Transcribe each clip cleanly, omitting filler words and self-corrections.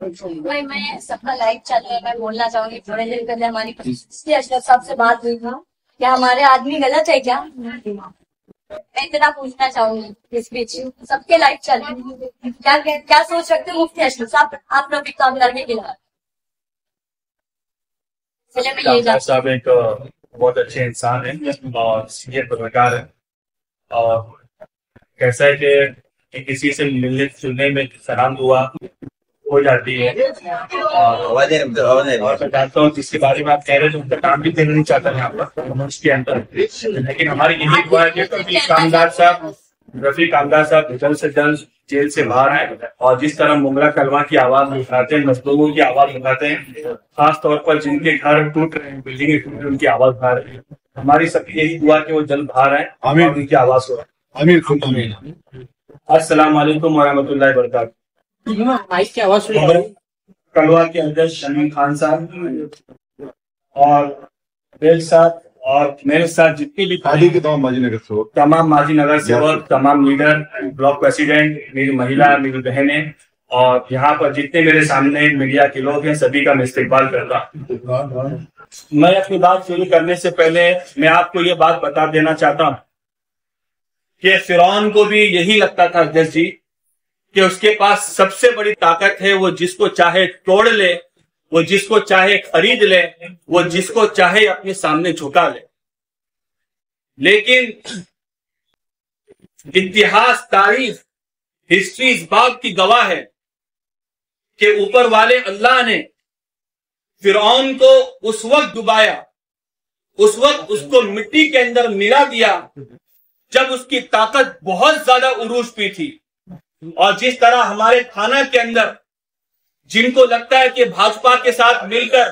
भाई मैं सबका लाइव चल रहा है, मैं बोलना चाहूंगी थोड़े दिन पहले हमारी अशरफ साहब से बात हुई था। क्या हमारे आदमी गलत है क्या? मैं इतना पूछना चाहूंगी इस बीच सबके लाइव चल रहे हैं। क्या सोच रखते हो मुफ्ती अशरफ साहब आप लोग भी काम करने के लिए? इसलिए मैं यही डॉक्टर साहब एक बहुत अच्छे इंसान है और सीनियर पत्रकार है। और कैसा है कि किसी से मिलने जुलने में सलाम दुआ हो जाती है। और मैं जानता हूँ जिसके बारे में आप कह रहे थे उनका नाम भी देना नहीं चाहता यहाँ पर उसके अंदर, लेकिन हमारी यही दुआ है कि रफीक कामदार साहब जल्द से जल्द जेल से बाहर आए और जिस तरह मुंगला कलवा की आवाज उठाते हैं, मजदूरों की आवाज उठाते हैं, खास तौर पर जिनके घर टूट रहे हैं, बिल्डिंगें टूट रही हैं, उनकी आवाज उठा रहे हैं। हमारी सबकी यही दुआ कि वो जल्द बाहर आए और उनकी आवाज हो। आमीन। अस्सलाम वालेकुम वरहमतुल्लाहि वबरकातुहू। की आवाज कलवा के अध्यक्ष शमीम खान साहब और बेल साहब और मेरे साथ जितने भी तमाम माजी नगर सेवक, तमाम लीडर, ब्लॉक प्रेसिडेंट, मेरी महिला, मेरी बहनें और यहाँ पर जितने मेरे सामने मीडिया के लोग हैं, सभी का मैं इस्तेकबाल करता हूँ। मैं अपनी बात शुरू करने से पहले मैं आपको ये बात बता देना चाहता हूँ कि फिरौन को भी यही लगता था अध्यक्ष जी कि उसके पास सबसे बड़ी ताकत है, वो जिसको चाहे तोड़ ले, वो जिसको चाहे खरीद ले, वो जिसको चाहे अपने सामने झुका ले। लेकिन इतिहास, तारीख, हिस्ट्री इस बात की गवाह है कि ऊपर वाले अल्लाह ने फिरौन को उस वक्त डुबाया, उस वक्त उसको मिट्टी के अंदर मिला दिया जब उसकी ताकत बहुत ज्यादा उरूज पे थी। और जिस तरह हमारे थाना के अंदर जिनको लगता है कि भाजपा के साथ मिलकर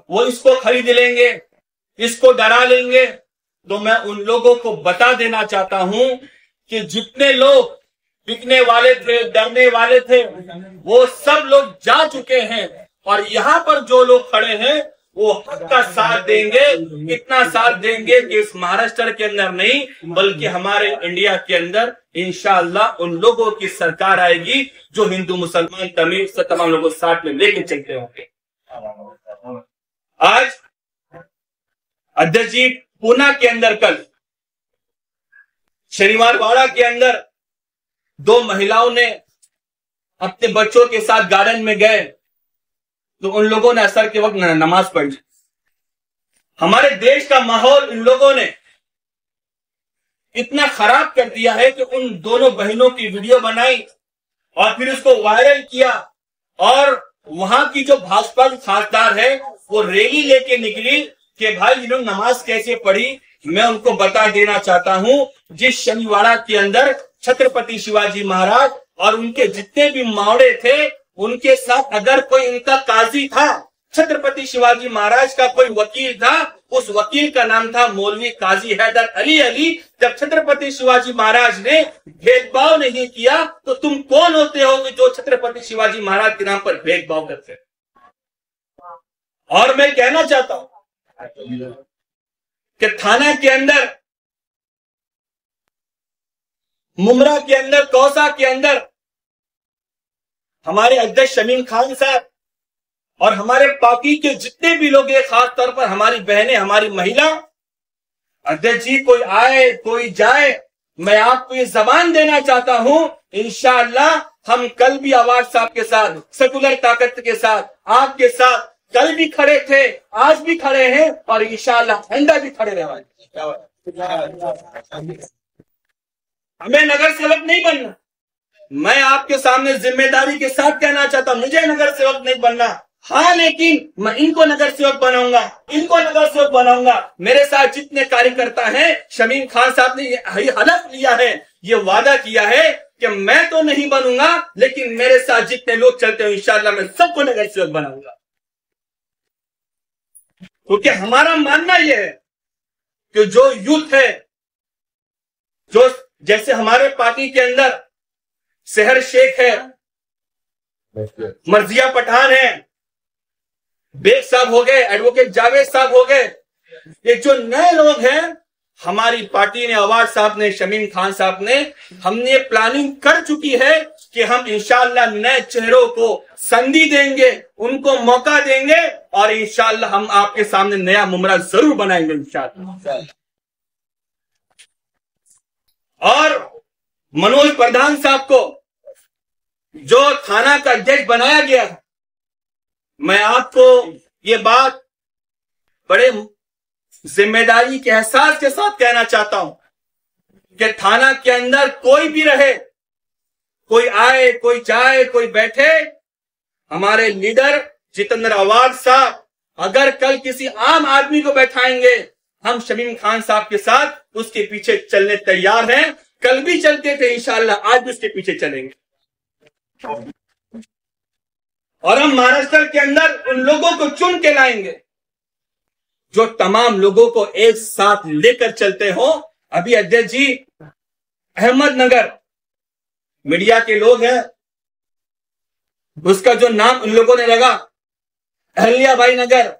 वो इसको खरीद लेंगे, इसको डरा लेंगे, तो मैं उन लोगों को बता देना चाहता हूं कि जितने लोग बिकने वाले थे, डरने वाले थे, वो सब लोग जा चुके हैं। और यहाँ पर जो लोग खड़े हैं वो हक का साथ देंगे, इतना साथ देंगे कि इस महाराष्ट्र के अंदर नहीं बल्कि हमारे इंडिया के अंदर इंशाअल्लाह उन लोगों की सरकार आएगी जो हिंदू, मुसलमान, तमिल से तमाम लोगों को साथ में लेके चलते होंगे। आज अध्यक्ष जी पूना के अंदर कल शनिवार वाड़ा के अंदर दो महिलाओं ने अपने बच्चों के साथ गार्डन में गए तो उन लोगों ने असर के वक्त नमाज पढ़ी। हमारे देश का माहौल इन लोगों ने इतना खराब कर दिया है कि उन दोनों बहनों की वीडियो बनाई और फिर उसको वायरल किया। और वहां की जो भाजपा की खासदार है वो रैली लेके निकली कि भाई इन्होंने नमाज कैसे पढ़ी। मैं उनको बता देना चाहता हूं, जिस शनिवाड़ा के अंदर छत्रपति शिवाजी महाराज और उनके जितने भी मावड़े थे उनके साथ अगर कोई उनका काजी था, छत्रपति शिवाजी महाराज का कोई वकील था, उस वकील का नाम था मौलवी काजी हैदर अली अली। जब छत्रपति शिवाजी महाराज ने भेदभाव नहीं किया तो तुम कौन होते हो कि जो छत्रपति शिवाजी महाराज के नाम पर भेदभाव करते? और मैं कहना चाहता हूं कि थाना के अंदर, मुमरा के अंदर, कौसा के अंदर हमारे अध्यक्ष शमीम खान साहब और हमारे पार्टी के जितने भी लोग हैं, खास तौर पर हमारी बहनें, हमारी महिला, अध्यक्ष जी कोई आए कोई जाए, मैं आपको ये जबान देना चाहता हूं, इंशाअल्लाह हम कल भी आवाज साहब के साथ, सेकुलर ताकत के साथ, आपके साथ कल भी खड़े थे, आज भी खड़े हैं और इंशाअल्लाह आइंदा भी खड़े रहेंगे। हमें नगर सेवक नहीं बनना। मैं आपके सामने जिम्मेदारी के साथ कहना चाहता हूं, मुझे नगर सेवक नहीं बनना। हाँ, लेकिन मैं इनको नगर सेवक बनाऊंगा, इनको नगर सेवक बनाऊंगा। मेरे साथ जितने कार्यकर्ता हैं, शमीम खान साहब ने हलफ लिया है, ये वादा किया है कि मैं तो नहीं बनूंगा लेकिन मेरे साथ जितने लोग चलते हैं इंशाअल्लाह मैं सबको नगर सेवक बनाऊंगा। क्योंकि हमारा मानना यह है कि जो यूथ है, जो जैसे हमारे पार्टी के अंदर शहर शेख है, मर्जिया पठान है, बेग साहब हो गए, एडवोकेट जावेद साहब हो गए, ये जो नए लोग हैं हमारी पार्टी ने, अवार्ड साहब ने, शमीम खान साहब ने, हमने प्लानिंग कर चुकी है कि हम इंशाअल्लाह नए चेहरों को संधि देंगे, उनको मौका देंगे और इंशाअल्लाह हम आपके सामने नया मुमरा जरूर बनाएंगे इंशाअल्लाह। और मनोज प्रधान साहब को जो थाना का अध्यक्ष बनाया गया, मैं आपको ये बात बड़े जिम्मेदारी के एहसास के साथ कहना चाहता हूं कि थाना के अंदर कोई भी रहे, कोई आए, कोई जाए, कोई बैठे, हमारे लीडर जितेंद्र अवार्ड साहब अगर कल किसी आम आदमी को बैठाएंगे, हम शमीम खान साहब के साथ उसके पीछे चलने तैयार हैं। कल भी चलते थे इंशाअल्लाह, आज भी उसके पीछे चलेंगे। और हम महाराष्ट्र के अंदर उन लोगों को चुन के लाएंगे जो तमाम लोगों को एक साथ लेकर चलते हो। अभी अध्यक्ष जी अहमदनगर मीडिया के लोग हैं, उसका जो नाम उन लोगों ने लगा अहल्याबाई नगर,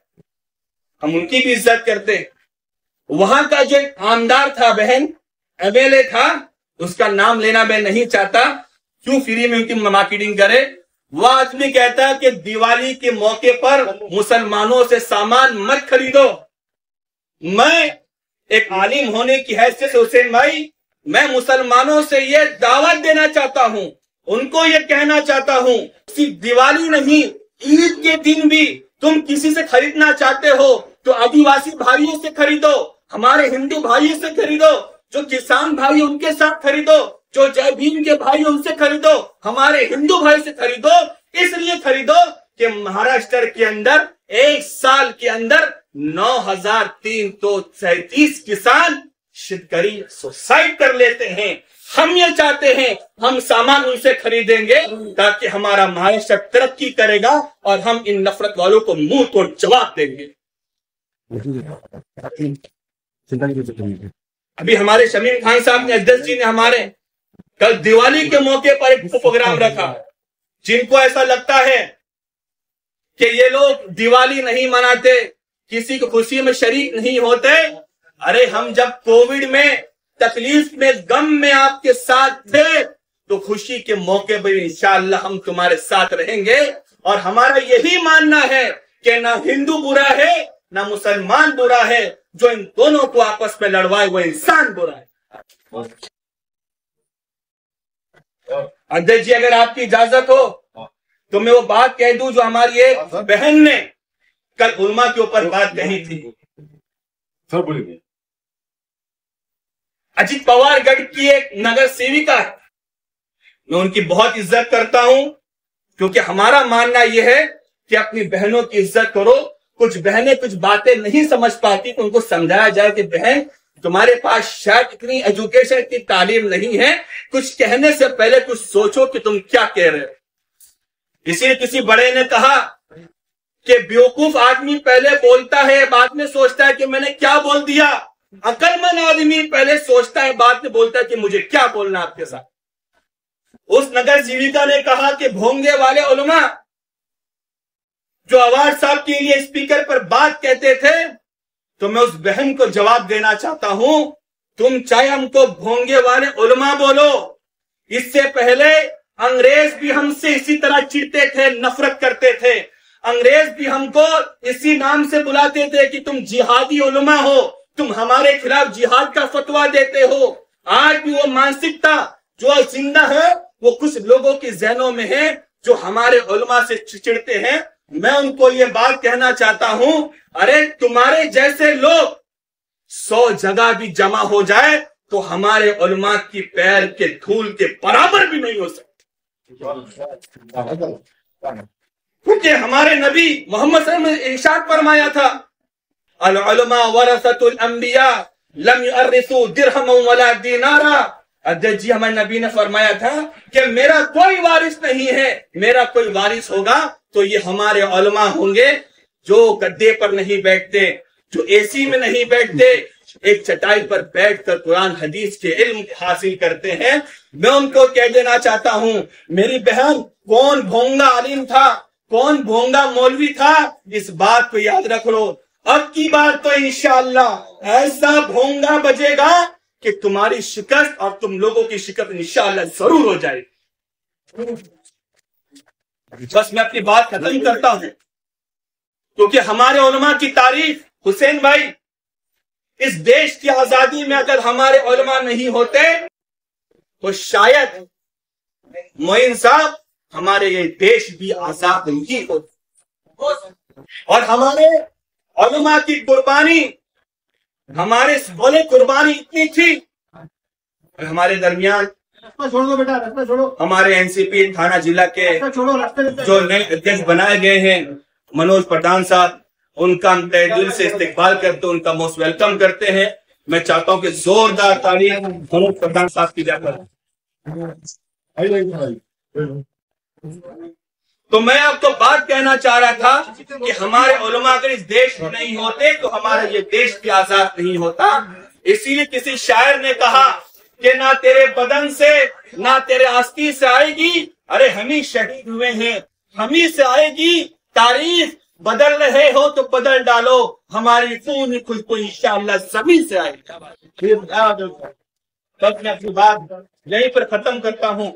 हम उनकी भी इज्जत करते। वहां का जो एक आमदार था, बहन एमएलए था, उसका नाम लेना मैं नहीं चाहता, क्यों फ्री में उनकी मार्केटिंग करे। वह आदमी कहता है कि दिवाली के मौके पर मुसलमानों से सामान मत खरीदो। मैं एक आलिम होने की हैसियत से हुसैन भाई, मैं मुसलमानों से ये दावत देना चाहता हूं, उनको ये कहना चाहता हूं, सिर्फ दिवाली नहीं, ईद के दिन भी तुम किसी से खरीदना चाहते हो तो आदिवासी भाइयों से खरीदो, हमारे हिंदू भाइयों से खरीदो, जो किसान भाई उनके साथ खरीदो, जो जय भीम के भाई उनसे खरीदो, हमारे हिंदू भाई से खरीदो। इसलिए खरीदो कि महाराष्ट्र के अंदर एक साल के अंदर 9,337 किसान शेतकरी सुसाइड कर लेते हैं। हम ये चाहते हैं हम सामान उनसे खरीदेंगे ताकि हमारा महाराष्ट्र तरक्की करेगा और हम इन नफरत वालों को मुंह तोड़ जवाब देंगे। अभी हमारे शमीम खान साहब ने, अध्यक्ष जी ने हमारे कल दिवाली के मौके पर एक प्रोग्राम रखा। जिनको ऐसा लगता है कि ये लोग दिवाली नहीं मनाते, किसी की खुशी में शरीक नहीं होते, अरे हम जब कोविड में तकलीफ में गम में आपके साथ थे तो खुशी के मौके पर इंशाअल्लाह हम तुम्हारे साथ रहेंगे। और हमारा यही मानना है कि ना हिंदू बुरा है ना मुसलमान बुरा है, जो इन दोनों को आपस में लड़वाए वो इंसान बुरा है। अध्यक्ष जी अगर आपकी इजाजत हो तो मैं वो बात कह दूं जो हमारी एक बहन ने कल उलमा के ऊपर बात कही थी। सर बोलिए। अजीत पवार गढ़ की एक नगर सेविका है, मैं उनकी बहुत इज्जत करता हूं क्योंकि हमारा मानना यह है कि अपनी बहनों की इज्जत करो। कुछ बहनें कुछ बातें नहीं समझ पाती तो उनको समझाया जाए कि बहन तुम्हारे पास शायद इतनी एजुकेशन, इतनी तालीम नहीं है, कुछ कहने से पहले कुछ सोचो कि तुम क्या कह रहे हो। इसीलिए किसी बड़े ने कहा कि बेवकूफ आदमी पहले बोलता है, बाद में सोचता है कि मैंने क्या बोल दिया। अक्लमंद आदमी पहले सोचता है, बाद में बोलता है कि मुझे क्या बोलना आपके साथ। उस नगर सेविका ने कहा कि भोंगे वाले उलमा जो अवार्ड साहब के लिए स्पीकर पर बात कहते थे, तो मैं उस बहन को जवाब देना चाहता हूं, तुम चाहे हमको भोंगे वाले उलमा बोलो, इससे पहले अंग्रेज भी हमसे इसी तरह चिढ़ते थे, नफरत करते थे। अंग्रेज भी हमको इसी नाम से बुलाते थे कि तुम जिहादी उलमा हो, तुम हमारे खिलाफ जिहाद का फतवा देते हो। आज भी वो मानसिकता जो जिंदा है वो कुछ लोगों के जहनों में है जो हमारे उलमा से चिढ़ते हैं। मैं उनको ये बात कहना चाहता हूं, अरे तुम्हारे जैसे लोग 100 जगह भी जमा हो जाए तो हमारे उलमा की पैर के धूल के बराबर भी नहीं हो सकते, क्योंकि हमारे नबी मोहम्मद सल्लल्लाहु अलैहि वसल्लम ने इरशाद फरमाया था, अल उलमा वरसतुल अंबिया लम युअर्रिसु दिरहमन वला दीनारा। अध्यक्ष जी हमारे नबी ने फरमाया था कि मेरा कोई वारिस नहीं है, मेरा कोई वारिस होगा तो ये हमारे उलमा होंगे जो गद्दे पर नहीं बैठते, जो एसी में नहीं बैठते, एक चटाई पर बैठकर कुरान हदीस के इल्म हासिल करते हैं। मैं उनको कह देना चाहता हूं, मेरी बहन, कौन भोंगा आलिम था, कौन भोंगा मौलवी था, इस बात को याद रख लो। अब की बार तो इंशाअल्लाह ऐसा भोंगा बजेगा कि तुम्हारी शिकस्त और तुम लोगों की शिकस्त इंशाअल्लाह जरूर हो जाएगी। बस मैं अपनी बात खत्म करता हूं, क्योंकि हमारे उलमा की तारीफ, हुसैन भाई, इस देश की आजादी में अगर हमारे उलमा नहीं होते तो शायद मोइन साहब हमारे ये देश भी आजाद नहीं होता। और हमारे उलमा की कुर्बानी, हमारे बोले कुर्बानी इतनी थी, हमारे दरमियान छोड़ दो बेटा, रास्ता छोड़ो। हमारे एनसीपी थाना जिला के जो नए अध्यक्ष बनाए गए हैं मनोज प्रधान साहब, उनका हम तहे दिल से इस्तेकबाल करते, उनका मोस्ट वेलकम करते हैं। मैं चाहता हूं कि जोरदार तालियां मनोज प्रधान साहब की जाकर। तो मैं आपको बात कहना चाह रहा था कि हमारे उलमा अगर इस देश में नहीं होते तो हमारा ये देश भी आजाद नहीं होता। इसीलिए किसी शायर ने कहा कि ना तेरे बदन से ना तेरे आस्ती से आएगी, अरे हम ही शहीद हुए हैं, हम ही से आएगी तारीफ। बदल रहे हो तो बदल डालो, हमारी खून खुशबू इंशाअल्लाह सभी से आएगी। बस मैं अपनी बात यहीं पर खत्म करता हूँ।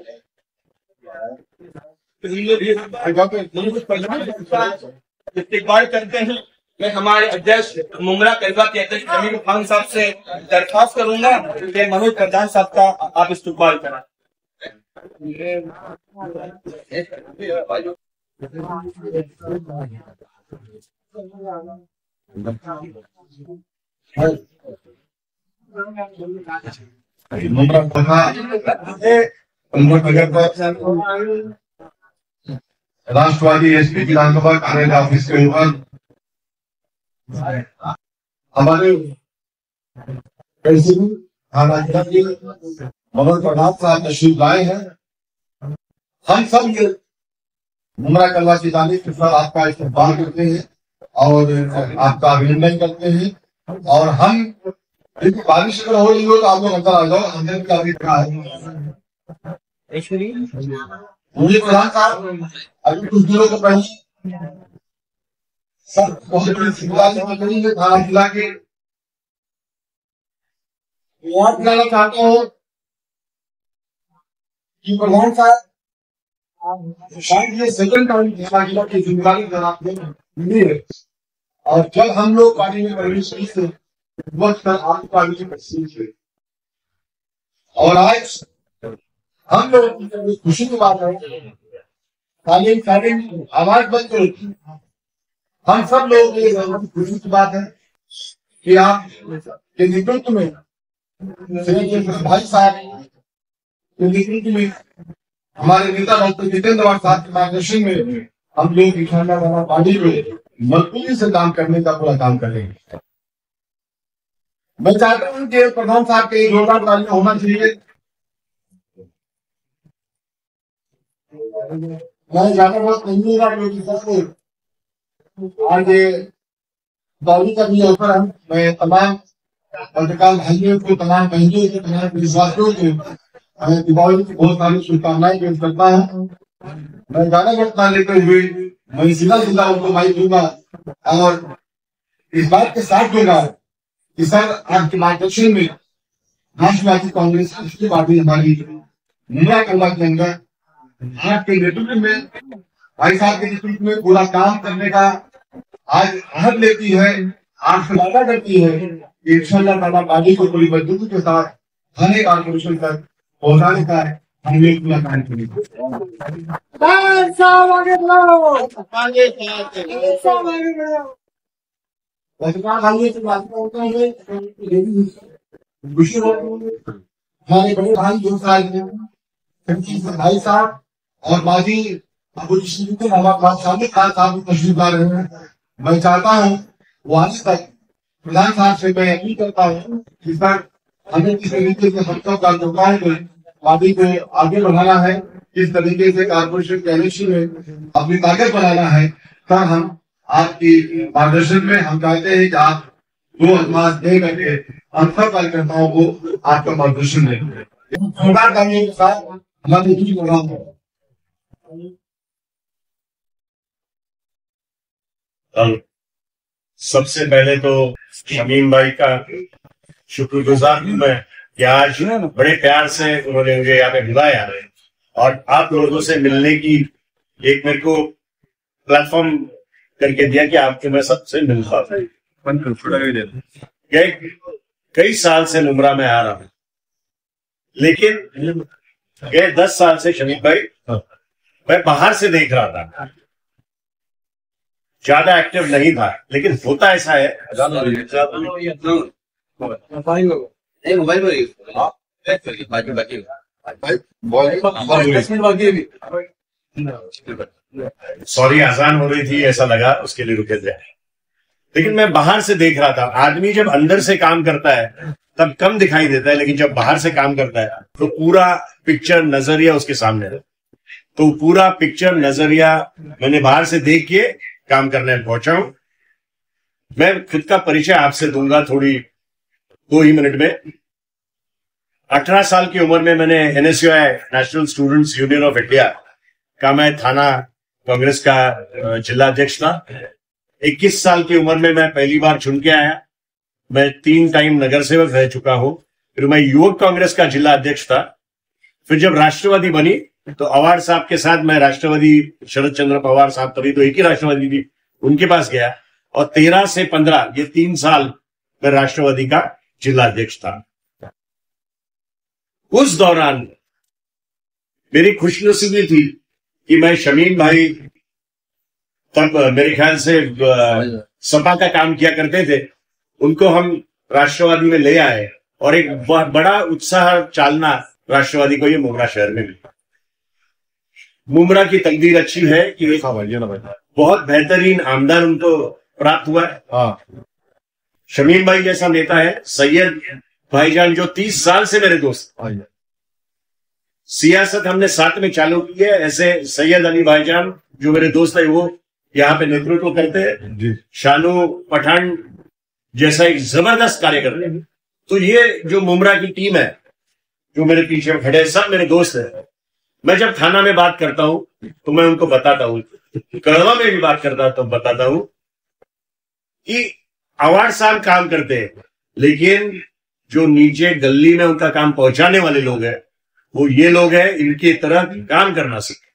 इस्तेकबाल करते हैं। मैं हमारे अध्यक्ष मुंगरा कलवा के अध्यक्ष जमील खान साहब से दरख्वास्त करूंगा कि मनोज प्रधान साहब का आप इस्तेकबाल करें। राष्ट्रवादी एसपी विधानसभा कार्यालय ऑफिस के ऊपर हमारे थाना जिला के मनोज प्रधान साहब तशरीफ लाए हैं। हम सब ये मुमरा कलवा की जानिब के साथ आपका इस्तेमाल करते हैं और आपका अभिनंदन करते हैं। और हम बारिश अगर हो रही हो तो आप लोग अंदर आ जाओ, अंदर का भी कहा है मुझे प्रधान साहब अभी कुछ दिनों के पहले सब बहुत बड़ी सिंगल थाना जिला के याद दिलाना चाहता हूँ कि प्रधान साहब शायद ये सेकंड टाइम थाना जिला की जिम्मेदारी मिली है। और जब हम लोग पार्टी में प्रवेश की थे वक्त पर आपकी पार्टी में तस्वीर थे, और आज हम लोग खुशी की बात है आवाज बंद करो। हम सब लोग खुशी की बात है कि आप के नेतृत्व में भाई साहब के नेतृत्व में हमारे नेता डॉक्टर जितेंद्र साहब के मार्गदर्शन में हम लोग इंशाअल्लाह पार्टी में मजबूती से काम करने का पूरा काम करेंगे। मैं चाहता हूँ कि प्रधान साहब के जोरदार तालियां होना चाहिए। मैं ज्यादा बहुत नहीं आज दौड़ी का भी अवसर है। मैं तमाम पत्रकार भाइयों को, तमाम बहनों को, तमाम विश्वासियों को दीपावली की बहुत सारी शुभकामनाएं पेश करता हूँ। मैं ज्यादा वक्त न लेते हुए मैं सीधा सीधा उनको माइक दूंगा और इस बात के साथ दूंगा कि सर आपके मार्गदर्शन में राष्ट्रवादी कांग्रेस की पार्टी हमारी मुमरा कलवा के अंदर आपके नेतृत्व में, भाई साहब के नेतृत्व में पूरा काम करने का आज अहद लेती है, आपसे वादा करती है कि इंशाअल्लाह ताला पार्टी को पूरी मजबूती के साथ थाने कॉर्पोरेशन तक पहुंचाने का हम लोग पूरा काम करेंगे। हमारे बड़े भाई जो भाई साहब और माजी हमारे साहब तशरीफ ला रहे हैं। मैं चाहता हूँ वहां तक प्रधान साहब से मैं अपील करता हूँ कि सर हमें किस तरीके से हम सब कार्यकर्ताओं को पार्टी को आगे बढ़ाना है, किस तरीके से कारपोरेशन के इलेक्शन में अपनी ताकत बनाना है। सर हम आपकी मार्गदर्शन में हम चाहते हैं कि आप दो अजमास दे करके हम सब कार्यकर्ताओं को आपका मार्गदर्शन दें। सरकार का ये साथ हमारे बीच प्रोग्राम है। सबसे पहले तो शमीम भाई का शुक्रगुजार हूं मैं कि आज बड़े प्यार से उन्होंने मुझे यहाँ पे बुलाया और आप लोगों से मिलने की एक मेरे को प्लेटफॉर्म करके दिया कि आपके मैं सबसे मिल पाऊं। कई साल से मुमरा में आ रहा हूं, लेकिन गए 10 साल से शमीम भाई मैं बाहर से देख रहा था, ज्यादा एक्टिव नहीं था, लेकिन होता ऐसा है। सॉरी, आसान हो रही थी, ऐसा लगा, उसके लिए रुके थे। लेकिन मैं बाहर से देख रहा था, आदमी जब अंदर से काम करता है तब कम दिखाई देता है, लेकिन जब बाहर से काम करता है तो पूरा पिक्चर नजरिया उसके सामने है। तो पूरा पिक्चर नजरिया मैंने बाहर से देख के काम करने पहुंचा हूं। मैं खुद का परिचय आपसे दूंगा थोड़ी 2 ही मिनट में। 18 साल की उम्र में मैंने NSUI national students union of India का मैं थाना कांग्रेस का जिला अध्यक्ष था। 21 साल की उम्र में मैं पहली बार चुन के आया। मैं 3 टाइम नगर सेवक रह चुका हूं। फिर मैं युवक कांग्रेस का जिला अध्यक्ष था। फिर जब राष्ट्रवादी बनी तो अवार्ड साहब के साथ मैं राष्ट्रवादी शरद चंद्र पवार साहब, तभी तो एक ही राष्ट्रवादी थी, उनके पास गया और 13 से 15 ये 3 साल मैं राष्ट्रवादी का जिला अध्यक्ष था। उस दौरान मेरी खुशनसीबी थी कि मैं शमीम भाई, तब मेरे ख्याल से सपा का काम किया करते थे, उनको हम राष्ट्रवादी में ले आए और एक बड़ा उत्साह चालना राष्ट्रवादी को ये मुमरा शहर में मिला। मुमरा की तकदीर अच्छी है कि बहुत बेहतरीन आमदन उनको प्राप्त हुआ है। शमीम भाई जैसा नेता है, सैयद भाईजान जो 30 साल से मेरे दोस्त, सियासत हमने साथ में चालू की है, ऐसे सैयद अली भाईजान जो मेरे दोस्त है वो यहाँ पे नेतृत्व करते हैं। शानू पठान जैसा एक जबरदस्त कार्यकर्ता है। तो ये जो मुमरा की टीम है, जो मेरे पीछे खड़े, सब मेरे दोस्त है। मैं जब थाना में बात करता हूं तो मैं उनको बताता हूं, कड़वा में भी बात करता तो बताता हूं कि अवार्ड साहब काम करते हैं, लेकिन जो नीचे गली में उनका काम पहुंचाने वाले लोग हैं वो ये लोग हैं, इनकी तरह काम करना सीखे।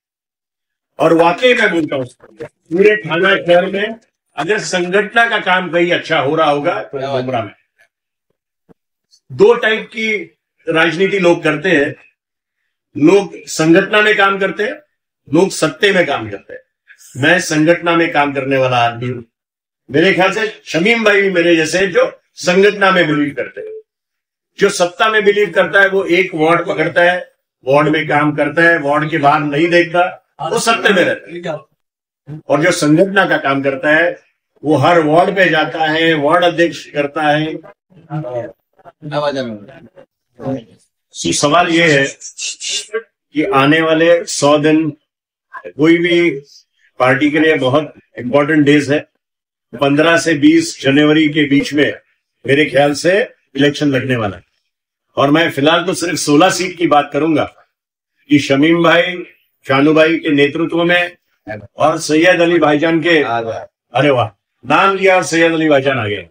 और वाकई मैं बोलता हूं, पूरे थाना शहर में अगर संगठन का काम कहीं अच्छा हो रहा होगा तो मुमरा में। 2 टाइप की राजनीति लोग करते हैं, लोग संगठन में काम करते हैं, लोग सत्ते में काम करते हैं। मैं संगठन में काम करने वाला आदमी हूं। मेरे ख्याल से शमीम भाई भी मेरे जैसे जो संगठन में बिलीव करते हैं। जो सत्ता में बिलीव करता है वो एक वार्ड पकड़ता है, वार्ड में काम करता है, वार्ड के बाहर नहीं देखता, वो सत्ते में रहता है। और जो संगठन का काम करता है वो हर वार्ड पे जाता है, वार्ड अध्यक्ष करता है। सवाल ये है कि आने वाले 100 दिन कोई भी पार्टी के लिए बहुत इंपॉर्टेंट डेज है। 15 से 20 जनवरी के बीच में मेरे ख्याल से इलेक्शन लगने वाला है और मैं फिलहाल तो सिर्फ 16 सीट की बात करूंगा कि शमीम भाई, शानू भाई के नेतृत्व में और सैयद अली भाईजान के, अरे वाह, नाम लिया और सैयद अली भाईजान आ गए,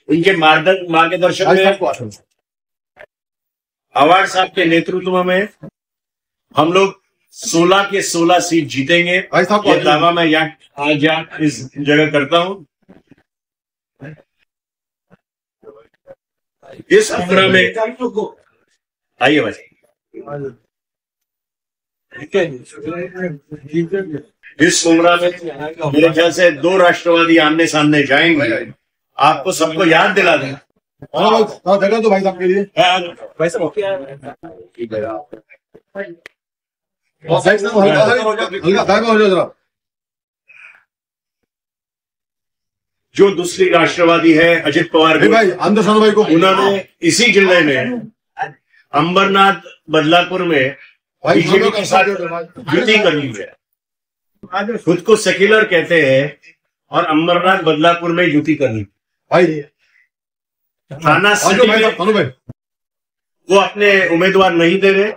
उनके मार्गदर्शन में, अवार्ड साहब के नेतृत्व में हम लोग 16 के 16 सीट जीतेंगे। ये दावा मैं आज इस जगह करता हूं। इस मुमरा में आइए भाई, इस मुमरा में मेरे ख्याल से 2 राष्ट्रवादी आमने सामने जाएंगे। आपको सबको याद दिला दें। देखो तो भाई साहब के लिए भाई साहब जो दूसरी राष्ट्रवादी है अजित पवार भाई अंदर भाई को, उन्होंने इसी जिले में अंबरनाथ बदलापुर में बीजेपी के साथ युति करनी है। खुद को सेक्युलर कहते हैं और अंबरनाथ बदलापुर में युति करनी भाई। थाना सिटी में वो अपने उम्मीदवार नहीं दे रहे,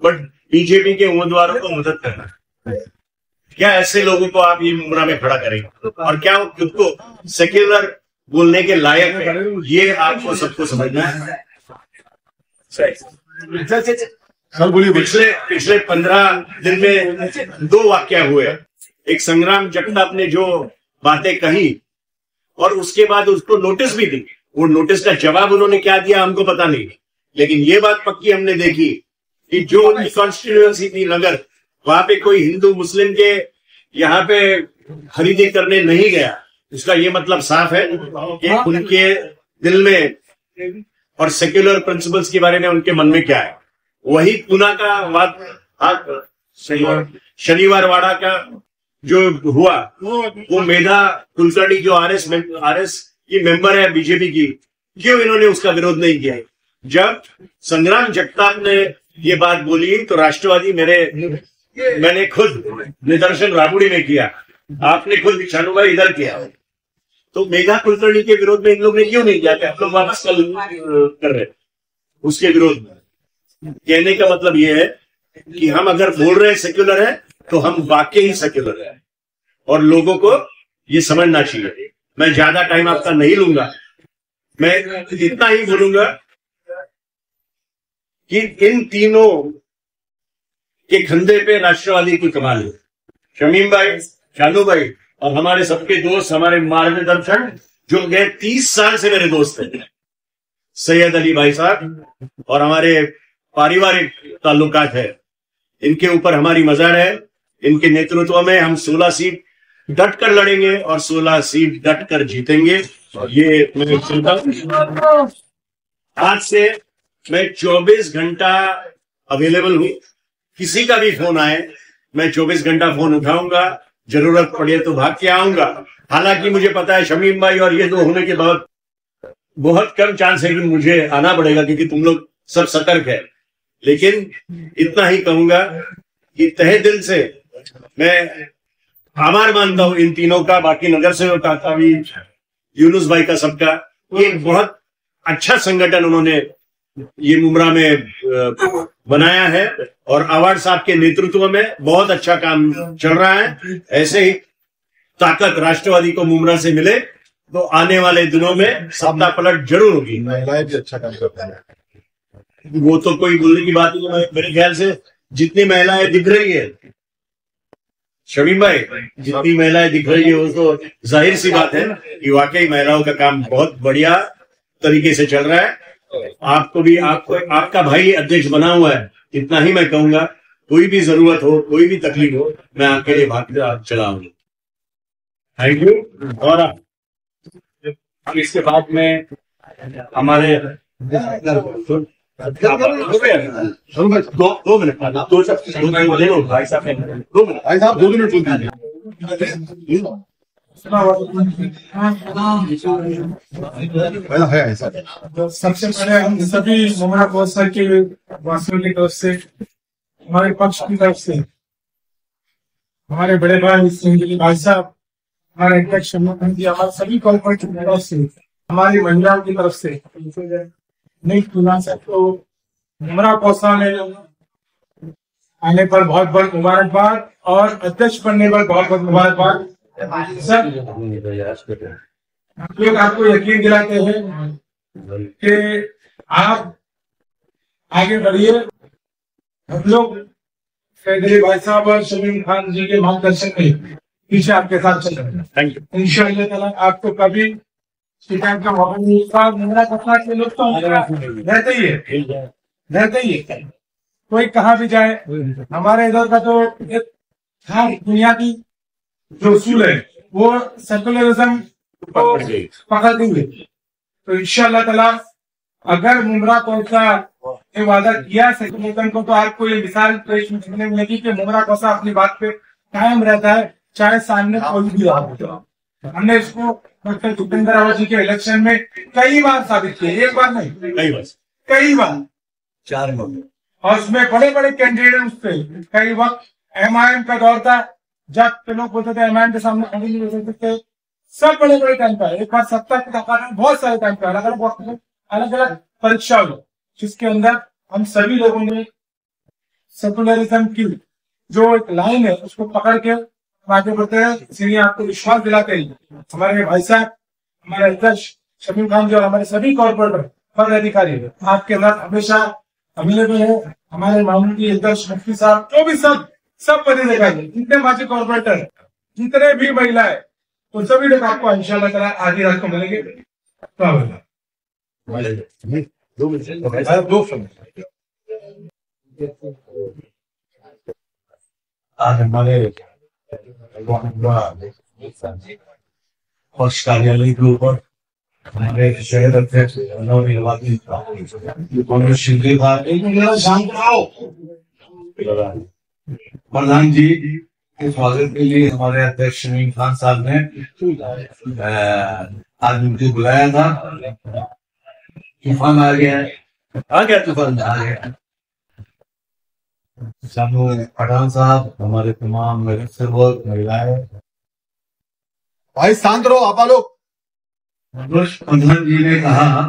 बट बीजेपी के उम्मीदवारों को मदद करना। क्या ऐसे लोगों को आप ये मुमरा में खड़ा करेंगे और क्या वो खुद को सेक्युलर बोलने के लायक है, ये आपको सबको समझना है। सर बोलिए। पिछले 15 दिन में 2 वाक्य हुए। एक संग्राम जगताप ने जो बातें कही और उसके बाद उसको नोटिस भी दी, वो नोटिस का जवाब उन्होंने क्या दिया हमको पता नहीं, लेकिन ये बात पक्की हमने देखी कि जो उनकी कॉन्स्टिट्यूएंसी थी नगर, वहां पे कोई हिंदू मुस्लिम के यहाँ पे खरीदी करने नहीं गया। उसका ये मतलब साफ है कि उनके दिल में और सेक्युलर प्रिंसिपल्स के बारे में उनके मन में क्या है। वही पूना का वाद शनिवार वाड़ा का जो हुआ, वो मेधा कुलकर्णी जो आरएस की मेंबर है बीजेपी की, क्यों इन्होंने उसका विरोध नहीं किया? जब संग्राम जगताप ने ये बात बोली तो राष्ट्रवादी मैंने खुद निदर्शन राबुड़ी में किया, आपने खुद शानू भाई इधर किया, तो मेघा कुलकर्णी के विरोध में इन लोग ने क्यों नहीं किया? आप लोग वापस कल कर रहे उसके विरोध में। कहने का मतलब ये है कि हम अगर बोल रहे हैं सेक्युलर है तो हम वाकई ही सेक्युलर है और लोगों को ये समझना चाहिए। मैं ज्यादा टाइम आपका नहीं लूंगा, मैं इतना ही बोलूंगा कि इन तीनों के कंधे पे राष्ट्रवादी की कमाल है। शमीम भाई, शानू भाई और हमारे सबके दोस्त, हमारे मार्गदर्शन जो गए 30 साल से मेरे दोस्त हैं, सैयद अली भाई साहब, और हमारे पारिवारिक ताल्लुकात है, इनके ऊपर हमारी मजार है। इनके नेतृत्व में हम 16 सीट डट कर लड़ेंगे और 16 सीट डट कर जीतेंगे। ये मैं सुनता हूं। आज से मैं 24 घंटा अवेलेबल हूं, किसी का भी फोन आए मैं 24 घंटा फोन उठाऊंगा, जरूरत पड़े तो भाग के आऊंगा। हालांकि मुझे पता है शमीम भाई और ये दो होने के बाद बहुत कम चांस है कि मुझे आना पड़ेगा क्योंकि तुम लोग सब सतर्क है, लेकिन इतना ही कहूंगा कि तहे दिल से मैं आभार मानता हूं इन तीनों का, बाकी नगर सेवक का भी, यूनुस भाई का, सबका। एक बहुत अच्छा संगठन उन्होंने ये मुमरा में बनाया है और अवार्ड साहब के नेतृत्व में बहुत अच्छा काम चल रहा है। ऐसे ही ताकत राष्ट्रवादी को मुमरा से मिले तो आने वाले दिनों में सत्ता पलट जरूर होगी। महिलाएं भी अच्छा काम करते हैं, वो तो कोई बोलने की बात नहीं है। मेरे ख्याल से जितनी महिलाएं दिख रही है शमीम भाई, जितनी महिलाएं दिख रही है वो तो जाहिर सी बात है कि वाकई महिलाओं का काम बहुत बढ़िया तरीके से चल रहा है। आपको भी आपका भाई अध्यक्ष बना हुआ है, इतना ही मैं कहूंगा। कोई भी जरूरत हो, कोई भी तकलीफ हो, मैं आपके लिए भाग चला हूँ। Thank you. और अब इसके बाद में हमारे 2 मिनट भाई साहब 2 मिनट बोल दीजिए। है ऐसा। सबसे पहले हम सभी मुमरा कोसा के वासियों की तरफ से, हमारे पक्ष की तरफ से, हमारे बड़े भाई सिंह भाई साहब, हमारे अध्यक्ष जी, हमारे सभी कॉर्पोरेट की तरफ से, हमारी महिलाओं की तरफ से नहीं खुला सबको मुमरा कोसा में आने पर बहुत बहुत मुबारकबाद और अध्यक्ष बनने पर बहुत बहुत मुबारकबाद। सर, हम लोग आपको यकीन दिलाते हैं कि आप आगे बढ़िए। हम लोग सैयद भाई साहब और शमीम खान जी के मार्गदर्शन में पीछे आपके साथ चल रहे हैं। Thank you. इंशाअल्लाह ताला आपको कभी शिकायत का मौका नहीं मिलता। मुमरा कोसा के लोग तो रहते ही है, कोई कहाँ भी जाए। हमारे इधर का तो एक बुनियादी जो उसूल है वो सेकुलरिज्म को पकड़ देंगे। तो इंशाअल्लाह ताला अगर मुमरा कोसा ने वादा किया सेकुलरिज्म को, तो आपको ये मिसाल पेश करने मिलेगी कि मुमरा कोसा अपनी बात पे कायम रहता है, चाहे सामने कोई भी रहा। हमने इसको डॉक्टर भूपेंद्र रावत जी के इलेक्शन में कई बार साबित किया, एक बार नहीं, कई बार 4 बार। और उसमें बड़े बड़े कैंडिडेट उससे कई वक्त एमआईएम का दौर था जब तो लोग बोलते थे एमआईएम के सामने खड़े नहीं हो सकते थे। सब बड़े बड़े टाइम पर, एक बार 70 के दशक में बहुत सारे टाइम पर अलग अलग वक्त में अलग अलग परीक्षा हुई, जिसके अंदर हम सभी लोगों ने सेकुलरिज्म की जो एक लाइन है उसको पकड़ के आगे बढ़ते हैं। इसीलिए आपको विश्वास दिलाते ही हमारे भाई साहब, हमारे अध्यक्ष शमीम खान जी और हमारे सभी कॉर्पोरेटर पद अधिकारी आपके साथ हमेशा अवेलेबल है। हमारे माननीय अध्यक्ष मुफ्ती साहब, जो भी सब पद अधिकारी, जितने माजी कॉर्पोरेटर, जितने भी महिलाएं, तो सभी लोग आपको इंशाल्लाह ताला आधी रात को मिलेंगे। आज हमारे पक्ष कार्यालय के ऊपर हमारे शहर अध्यक्ष नवनिर्वाचित प्रधान जी के स्वागत के लिए हमारे अध्यक्ष शमीम खान साहब ने आज मुझे बुलाया था। तूफान आ गया तूफान आ गया। शानू पठान साहब, हमारे तमाम मेरे सेवक महिलाएं, भाई शांत रहो आपा लोग। प्रधान जी ने कहा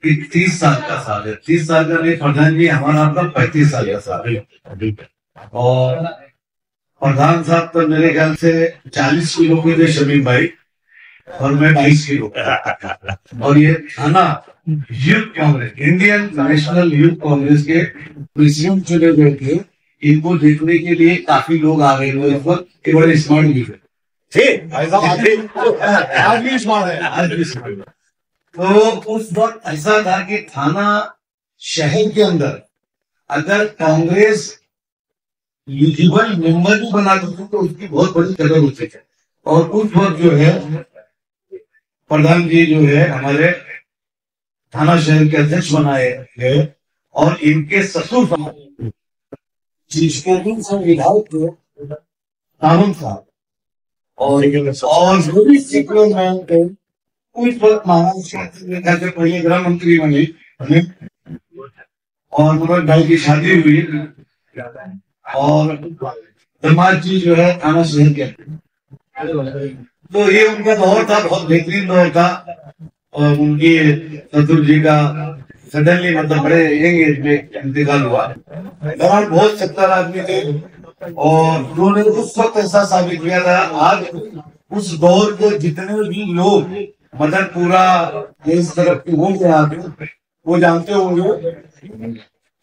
कि 30 साल का साल है। 30 साल का नहीं प्रधान जी, हमारा आपका 35 साल का साल है। और प्रधान साहब तो मेरे ख्याल से 40 किलो के थे शमीम भाई, और मैं 22 किलो। और ये थाना youth Congress, Indian national youth Congress के प्रेसिडेंट चुने गए थे। इनको देखने के लिए काफी लोग आ गए थे। इस वक्त बड़े स्मार्ट भी थे। आज भी स्मार्ट है। तो उस वक्त ऐसा था कि थाना शहर के अंदर अगर कांग्रेस एलिजिबल मेंबर भी बना देती तो उसकी बहुत बड़ी कदर होती है। और उस वक्त जो है प्रधान जी जो है हमारे थाना शहर के अध्यक्ष बनाए गए, और इनके ससुर साहब जिसके दिन से विधायक थे सावंत साहब, और जो भी सीक्रेट मैन थे उस वक्त महाराष्ट्र से पहले गृह मंत्री बने। और मनोज भाई की शादी हुई, और दमाद जी जो है थाना शहर के। तो ये उनका दौर था, बहुत बेहतरीन दौर था। और उनकी ससुर जी का सडनली मतलब बड़े यंग एज में इंतकाल हुआ। दौरान बहुत सत्तर आदमी थे, और उन्होंने उस वक्त ऐसा साबित किया था। आज उस दौर के जितने भी लोग मतलब पूरा इस तरफ के होंगे आगे, वो जानते होंगे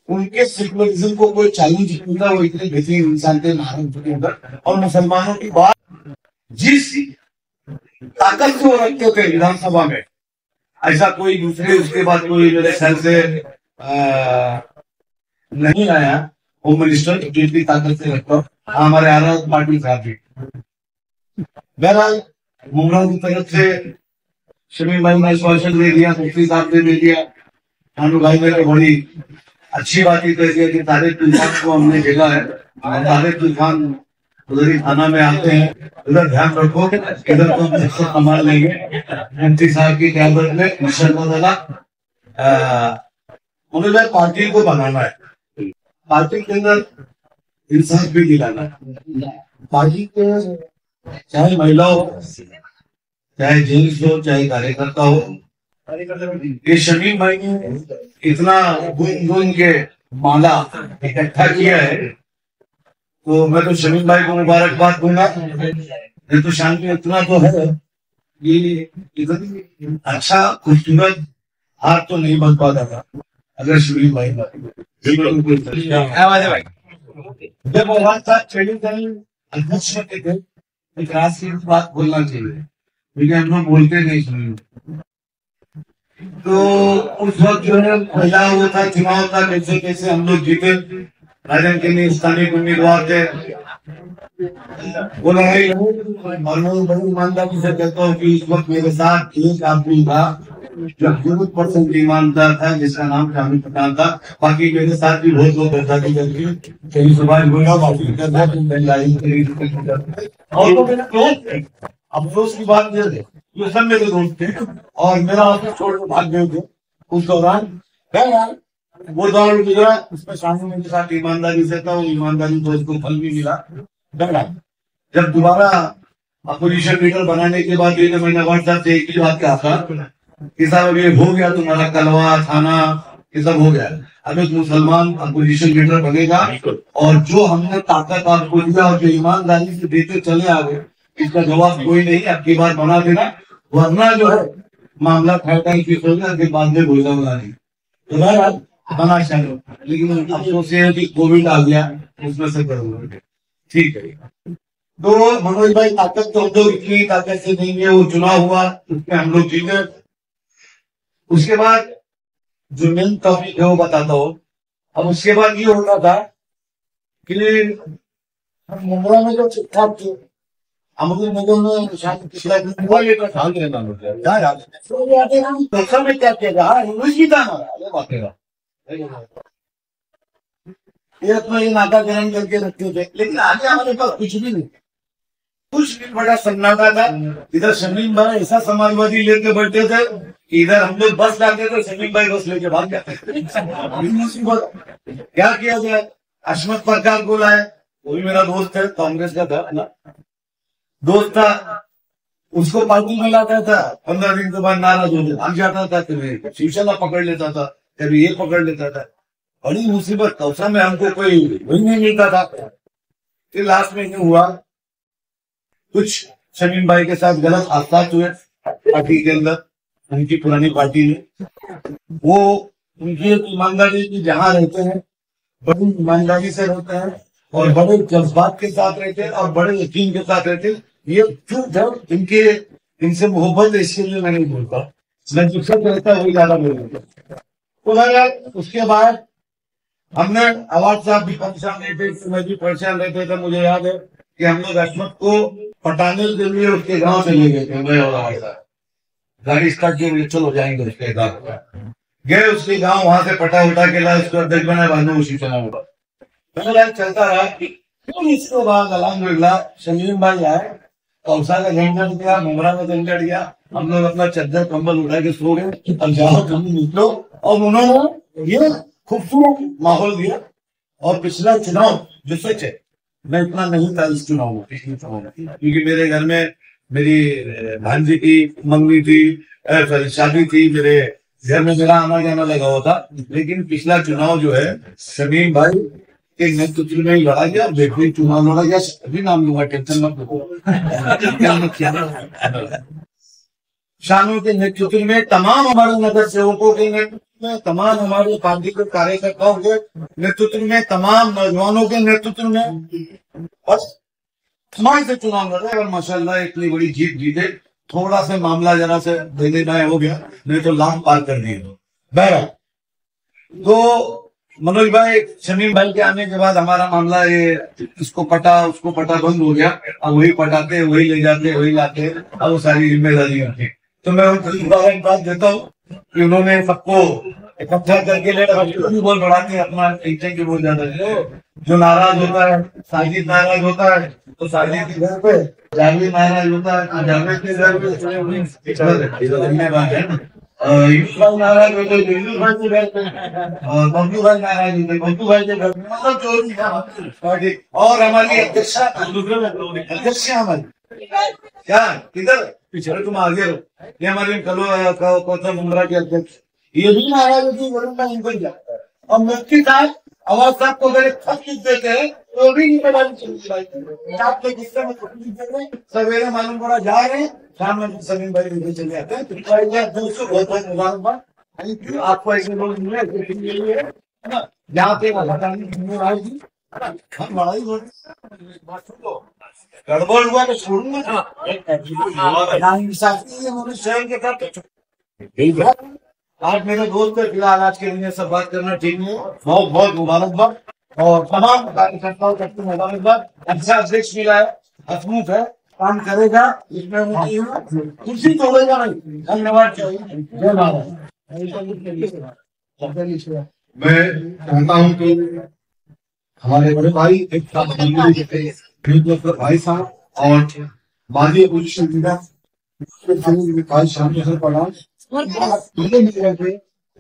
उनके सेकुलरिज्म को कोई चैलेंज नहीं था। वो इतने बेहतरीन इंसान थे महाराष्ट्र के अंदर। और मुसलमानों की बात जिस ताकत से वो रखते थे विधानसभा में, ऐसा कोई दूसरे उसके बाद कोई मेरे ख्याल से नहीं आया होम मिनिस्टर जितनी ताकत से रखता। हमारे आजाद पार्टी साहब भी। बहरहाल मुमरा की तरफ से शमीम भाई ने आश्वासन दे दिया, मुफ्ती साहब ने दे दिया, शानू भाई ने बड़ी अच्छी बात ही कह दिया कि तारिक तूफान को हमने भेजा है। तारिक तूफान उधर ही थाना में आते हैं, उधर ध्यान रखो, इधर तो हम संभाल लेंगे। मुफ्ती साहब की क़यादत में इंशाअल्लाह उन्होंने पार्टी को बनाना है, पार्टी के अंदर इंसाफ भी दिलाना है। पार्टी के चाहे महिला हो, चाहे जेंट्स हो, चाहे कार्यकर्ता हो, ये शमीम भाई ने इतना गुन के माला इकट्ठा किया है। तो मैं तो शमीम भाई को मुबारकबाद दूंगा। ये तो शांति इतना तो है, ये इतनी अच्छा खूबसूरत हार तो नहीं बन पाता था अगर शमीम भाई जब आवाज था अध्यक्ष थे, एक राष्ट्रीय बात बोलना चाहिए, लेकिन हम लोग बोलते नहीं शमीम। तो उस वक्त जो है पहला हुआ था चुनाव था, कैसे कैसे हम लोग जीते। राजन के लिए स्थानीय उम्मीदवार थे, वो लड़ाई और मैं बड़ी ईमानदारी से कहता हूँ कि इस वक्त मेरे साथ एक आदमी था जो 100% ईमानदार था, जिसका नाम शामिल पठान था। बाकी मेरे साथ भी बहुत लोग गद्दारी करके कहीं सुभाष बोला बाकी करता और तो मेरे दोस्त थे। अफसोस की बात ये है ये सब मेरे दोस्त थे, और मेरा ऑफिस छोड़ के भाग गए थे उस दौरान। वो दौर गुजरा, उसमें शामिल मेरे साथ ईमानदारी से था, वो ईमानदारी तो उसको फल भी मिला। जब दोबारा अपोजिशन लीडर बनाने के बाद मैंने व्हाट्सएप से एक ही बात कहा था कि साहब ये हो गया तुम्हारा कलवा थाना ये सब हो गया। अब एक मुसलमान अपोजिशन लीडर बनेगा और जो हमने ताकत आपको दिया और जो ईमानदारी से देते चले आ गए, इसका जवाब कोई नहीं। अब की बार बना देना, वरना जो है मामला खैर फीस हो गया, फिर बाद में बोलना बना नहीं तो बना चाहिए। लेकिन अफसोस ये है कि कोविड आ गया, उसमें से करूंगा। ठीक है, तो मनोज भाई ताकत तो हम लोग इतनी ताकत से नहीं है, वो चुनाव हुआ उसमें हम लोग जीते। उसके बाद जो मेन टॉपिक है वो बताता हूँ। अब उसके बाद ये होता था कि मुंबई में जो ठीक ठाक थे, अमरूद नगर में शायद पिछला में क्या किया इंग्लिश ही था हमारा, ये अपना ये नाका ग्रहण करके रखते थे। लेकिन आगे हमारे पास कुछ भी नहीं, कुछ भी बड़ा सन्नाटा था। इधर शमीम भाई ऐसा समाजवादी लेके बैठे थे, इधर हम लोग बस लाते थे, शमीम भाई बस लेके भाग जाते थे। क्या किया जाए, अशमत प्रकार को लाए, वो भी मेरा दोस्त है, कांग्रेस का था ना, दोस्त था, उसको पार्टी में लाता था। 15 दिन के बाद नाराज हो भाग जाता था, कभी शिवसेना पकड़ लेता था, कभी ये पकड़ लेता था। बड़ी मुसीबत, कौसा में हमको कोई वही नहीं मिलता था। फिर लास्ट में ये हुआ, कुछ शमीम भाई के साथ गलत हादसात हुए पार्टी के अंदर, उनकी पुरानी पार्टी में। वो उनकी एक ईमानदारी की जहां रहते हैं, बड़ी ईमानदारी से रहते हैं और बड़े जज्बात के साथ रहते हैं और बड़े यकीन के साथ रहते हैं। ये झूठ है, इनसे मोहब्बत है, इसके लिए मैं नहीं बोलता, मैं जिससे रहता है वही ज्यादा बोलता। तो उसके बाद हमने अवार्ड साहब भी परेशान रहते थे, मैं भी परेशान रहते थे। मुझे याद है कि हम लोग अशमत को पटाने के लिए उसके गांव चले गए थे, मैं और अवार्ड साहब गाड़ी स्टार्ट किए, चलो जाएंगे उसके गाँव। गए उसके गांव, वहां से पटा उठा के लाए, उसको अध्यक्ष बनाया, बाद में उसी चला हुआ चलता रहा। इसके बाद अल्हम्दुलिल्लाह शमीम भाई आए, कौसा का झंडा दिया, मुमरा का झंडा दिया, हम लोग अपना चद्दर कंबल उठा के सो गए, अब जाओ तुम निकलो। और उन्होंने ये खूबसूरत माहौल दिया। और पिछला चुनाव जो सच है, मैं इतना नहीं था इस चुनाव में, पिछले चुनाव में, क्योंकि मेरे घर में मेरी भांजी की मंगनी थी, सॉरी शादी थी, मेरे घर में मेरा आना जाना लगा हुआ था। लेकिन पिछला चुनाव जो है शमीम भाई के नेतृत्व में ही लड़ा गया, बेहतरीन चुनाव लड़ा गया। अभी नाम लूंगा, टेंशन मत लो। शानू के नेतृत्व में, तमाम हमारे नगर सेवकों के नेतृत्व में, तमाम हमारे पार्टी के कार्यकर्ताओं के नेतृत्व में, तमाम नौजवानों के नेतृत्व में और समाज से चुनाव लड़ा और माशाल्लाह इतनी बड़ी जीत जीते। थोड़ा सा मामला जरा से देने दाएं हो गया, नहीं तो लाख पार कर दिए। बहरहाल तो मनोज भाई, शमीम भाई के आने के बाद हमारा मामला ये इसको पटा उसको पटा बंद हो गया। अब वही पटाते, वही ले जाते, वही लाते, अब वो सारी जिम्मेदारी होती। तो मैं उनको बात देता हूँ कि उन्होंने सबको इकट्ठा करके ले बोल बढ़ाते हैं अपना टीचर की बोल जाता है। जो नाराज होता है, साजिद नाराज होता है तो साजिद के घर पे, जावेद नाराज होता है जावेद के घर पे, यूसुफ भाई नाराज होते यूसुफ भाई के घर पे, और बब्बू भाई नाराज होते बब्बू भाई के घर पे। मतलब चोरी। और हमारी अध्यक्षा हमारी क्या किधर पीछे, तुम आगे रहो, ये हमारे कौशल मुंद्रा के अध्यक्ष, ये भी नाराज होती है इनको जाता है। और मुफ्ती साहब आवाज साहब को अगर खत लिख देते हैं तो भी जिम्मेदारी चलती आपके गुस्से में सवेरे मालूम पड़ा जा रहे हैं, शाम में समीम भाई लेके चले जाते हैं। तो बहुत बहुत मुबारकबाद आपको, ऐसे लोग मिले जहाँ पे आएगी गड़बड़ हुआ तो छोड़ूंगा शहर के साथ। आज मेरे दोस्त है, फिलहाल आज के लिए सब बात करना ठीक नहीं, बहुत बहुत मुबारकबाद और तमाम कार्यकर्ताओं को मुबारकबाद। अच्छा अध्यक्ष मिला है, हसमुख है, काम करेगा, इसमें कुर्सी तोड़ेगा नहीं। धन्यवाद चाहिए। जय भारत। मैं कहता हूँ कि हमारे बड़े भाई एक साथ भाई साहब और माजी अपोजिशन लीडर शामिल से पढ़ा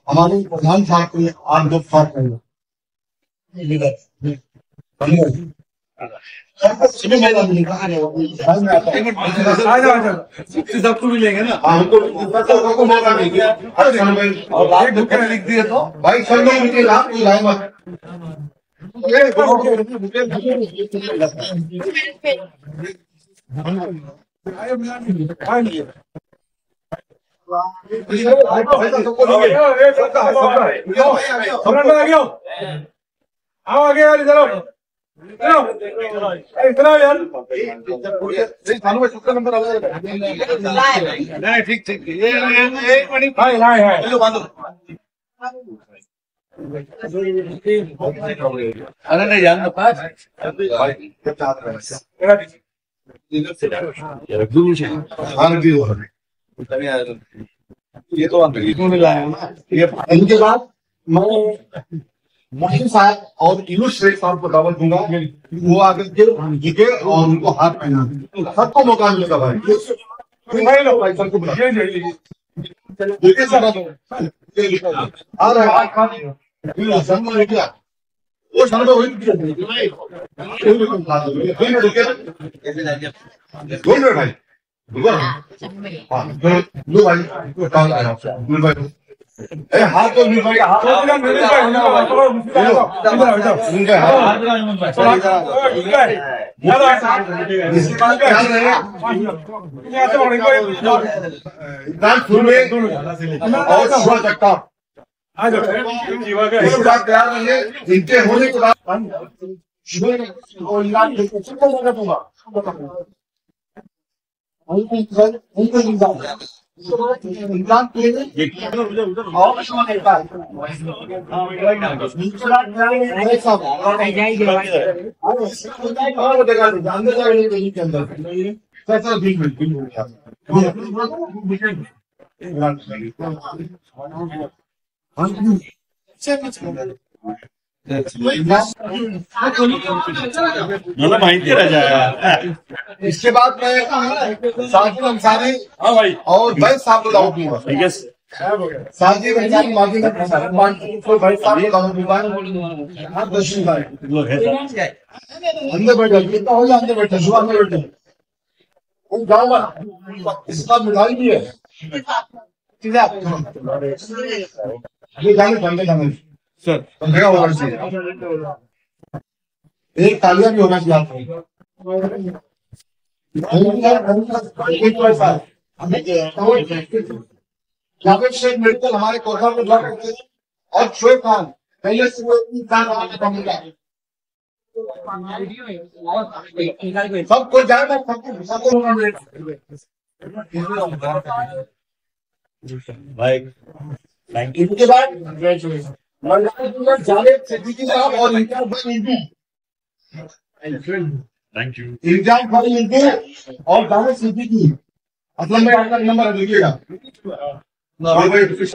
हमारे प्रधान साहब को आज दो फार सभी मैदान में भाई मैं आता हूँ। आ जाओ सबको मिलेंगे ना। हमको सबको मौका देंगे हर क्षण में। और रात में कल लिख दिए तो भाई सब लोग मुझे रात को लाए मत। आओ आगे वाली चलो इतना यार नंबर नहीं ठीक ठीक ये एक मिनट हाय हाय हाय अरे नहीं जान पास ये तो इनके बाद मैं मोहिन साहब और इनुश शेख साहब को दावत दूंगा कि वो आगे के जीते और उनको हाथ पहना सबको मौका मिलेगा भाई भाई सबको बुला देखिए सर आ रहा है संग में क्या वो संग में वही बोल रहे भाई लो भाई भाई हाथ तो नहीं भाई हाथ इनके होने के बाद माहिती राजा। इसके बाद मैं साजिद अंसारी हाँ भाई और भाई साहब को दावत दूंगा। ठीक है साजिद अंसारी माजी में भाई साहब को दावत दूंगा। हाँ दर्शन भाई अंदर बैठे कितना हो जाए अंदर बैठे सुबह अंदर बैठे जाऊंगा। इसके बाद मिठाई भी है ये जाने बंदे जाने सर बंदेगा होना चाहिए। एक तालियां भी होना चाहिए। जावेद शेख मेडिकल हमारे कोठा में ड्रॉप करते हैं और शोएब खान पहले से वो इंसान हमारे कमरा सबको जाए भाई इनके बाद जावेद सिद्दीकी साहब और इम्तियाज भाई थैंक यू। इम्तियाज भाई इनको और जावेद सिद्दीकी असलम में आपका नंबर लिखिएगा। और जावेद सिद्दीकी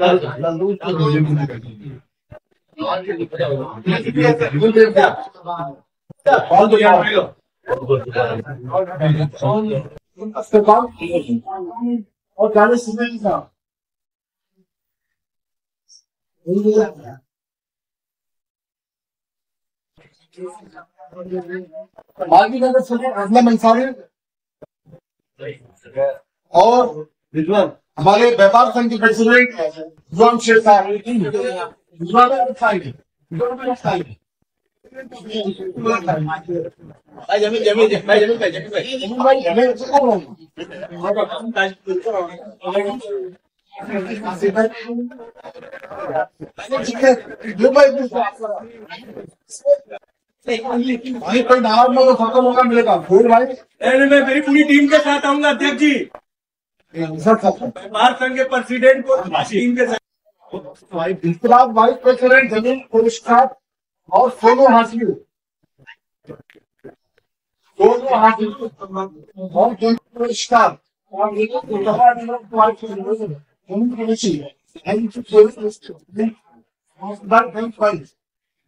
साहब बाकी नगर से असलम अंसारी और हमारे व्यापार संघ के प्रेसिडेंट रिजवान शेख साहब भाई कोई नाम में तो सबको मौका मिलेगा फूल भाई। मैं मेरी पूरी टीम के साथ आऊंगा अध्यक्ष जी। व्यापार संघ के प्रेसिडेंट को टीम के साथ इसके बाद वाइस प्रेसिडेंट जमीन पुरस्कार और सोनू हासिल और जमीन पुरस्कार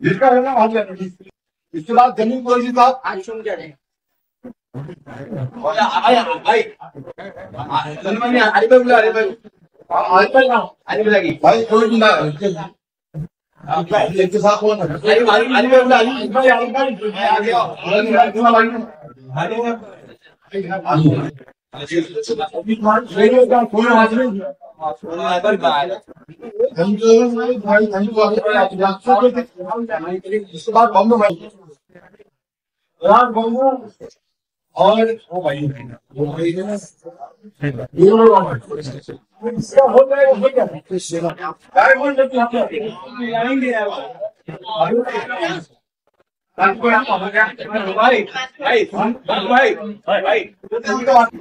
जिसका होगा वहां जाएगा। इसके बाद जमीन कुरैशी साहब भाई कोई के साथ कौन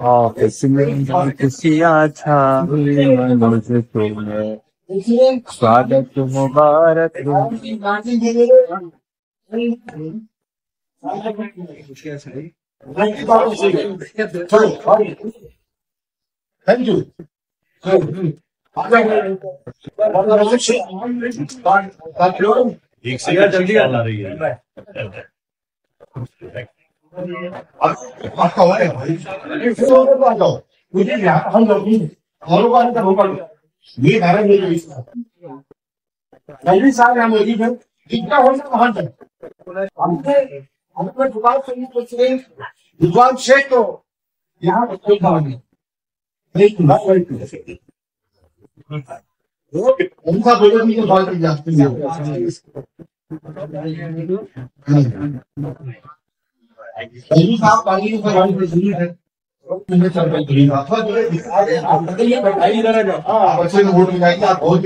और खुशियाँ छाई मुझे तुम्हें स्वागत मुबारक थैंक यू। एक से जल्दी आ रही है। आपका है हम लोग ये धारा मेरी साल है मोदी में जितना हो सके वहां तक हमने दुकान से कुछ विद्वान शेख को यहाँ कोई काम नहीं उनका बोले भी बात की जाती है। साहब पानी की सवाल जरूरी है बच्चे को वोट मिलाएंगे आप बहुत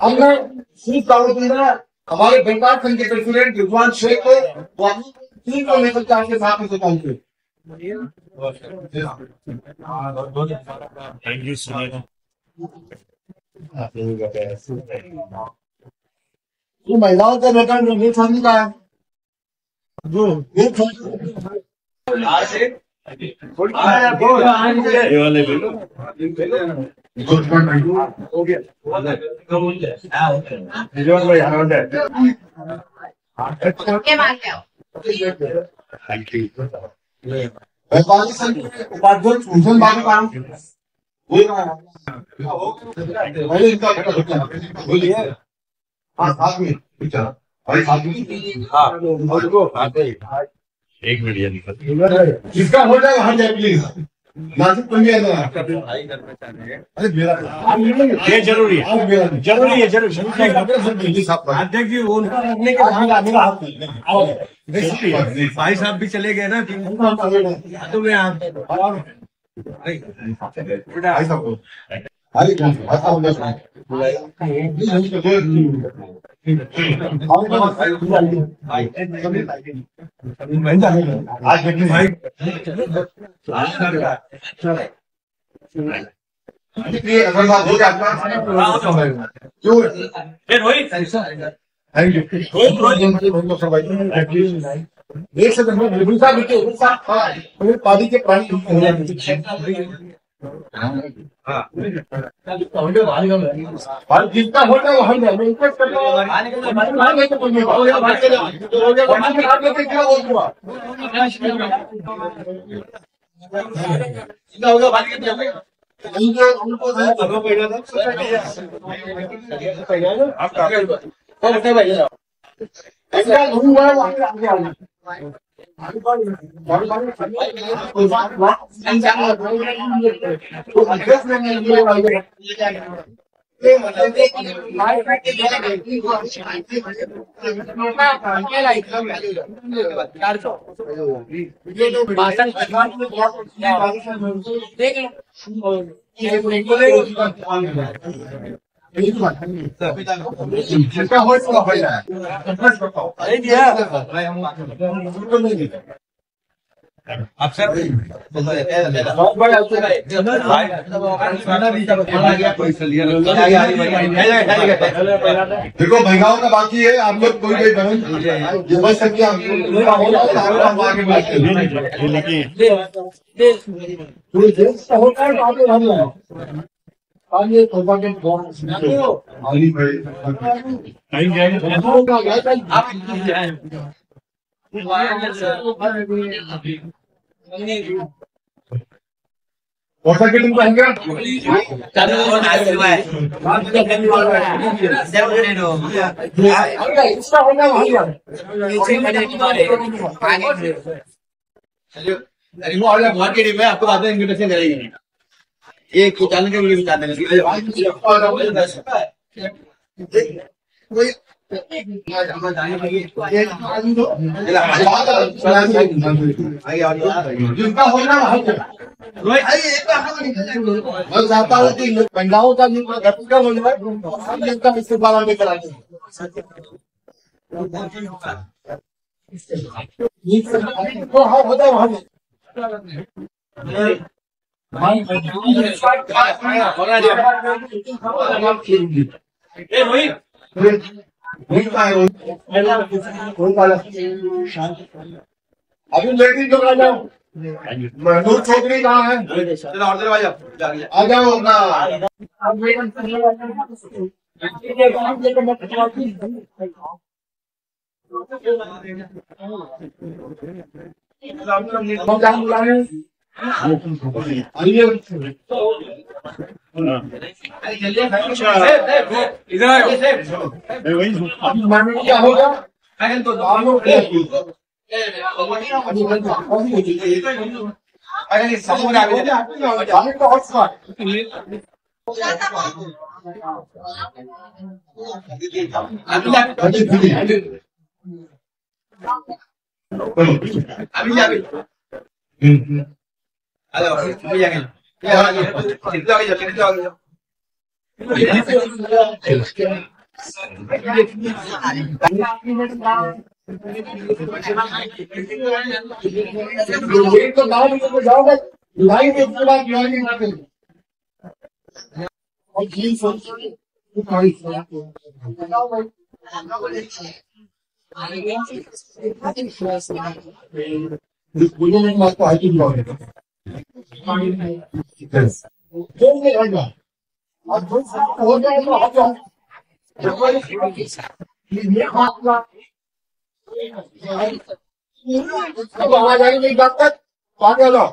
हमने सिर्फ हमारे बंगाल संघ के प्रेसिडेंट विद्वान शेख को 3 को लेकर के आपके साथ में पहुंचे। Thank you sir. ये महिलाओं का बेटा नहीं छोड़ने का है जो ये वाले थैंक यू। व्यापारी संघ के उपाध्यक्ष भूषण बाबू का पहले इनका बोलिए। हाँ साथ में भाई साथ में एक मिनट ये निकल जिसका हो जाएगा हट जाए प्लीज नासिक पंजी अरे मेरा ये जरूरी है जरूरी है जरूरी अध्यक्ष जी उनका रखने के भाई साहब भी चले गए ना तो मैं एक सेकंड पानी के प्राणी जितना होता है हम देखो महिलाओं का बाकी है आप लोग कोई कोई बहन ये बस सकती और सा तुमको है क्या इसका होना वहां मार्केट में आपको बातें इन्विटेशन करेंगे एक चैनल के लिए बता देंगे जिनका होना मैं चाहता हूँ कि महिलाओं का जिनका होना जिनका इस्तेमाल लेकर आते होता है वहां अभी लेडीज लोग आ जाओ महदूर चौधरी कहाँ है आ जाओ अपना इधर आओ क्या होगा तो गाँव में तो जाओगे लड़ाई में उसके बाद लड़ाई नहीं करते और आवाज आई नहीं बात तक पागल हो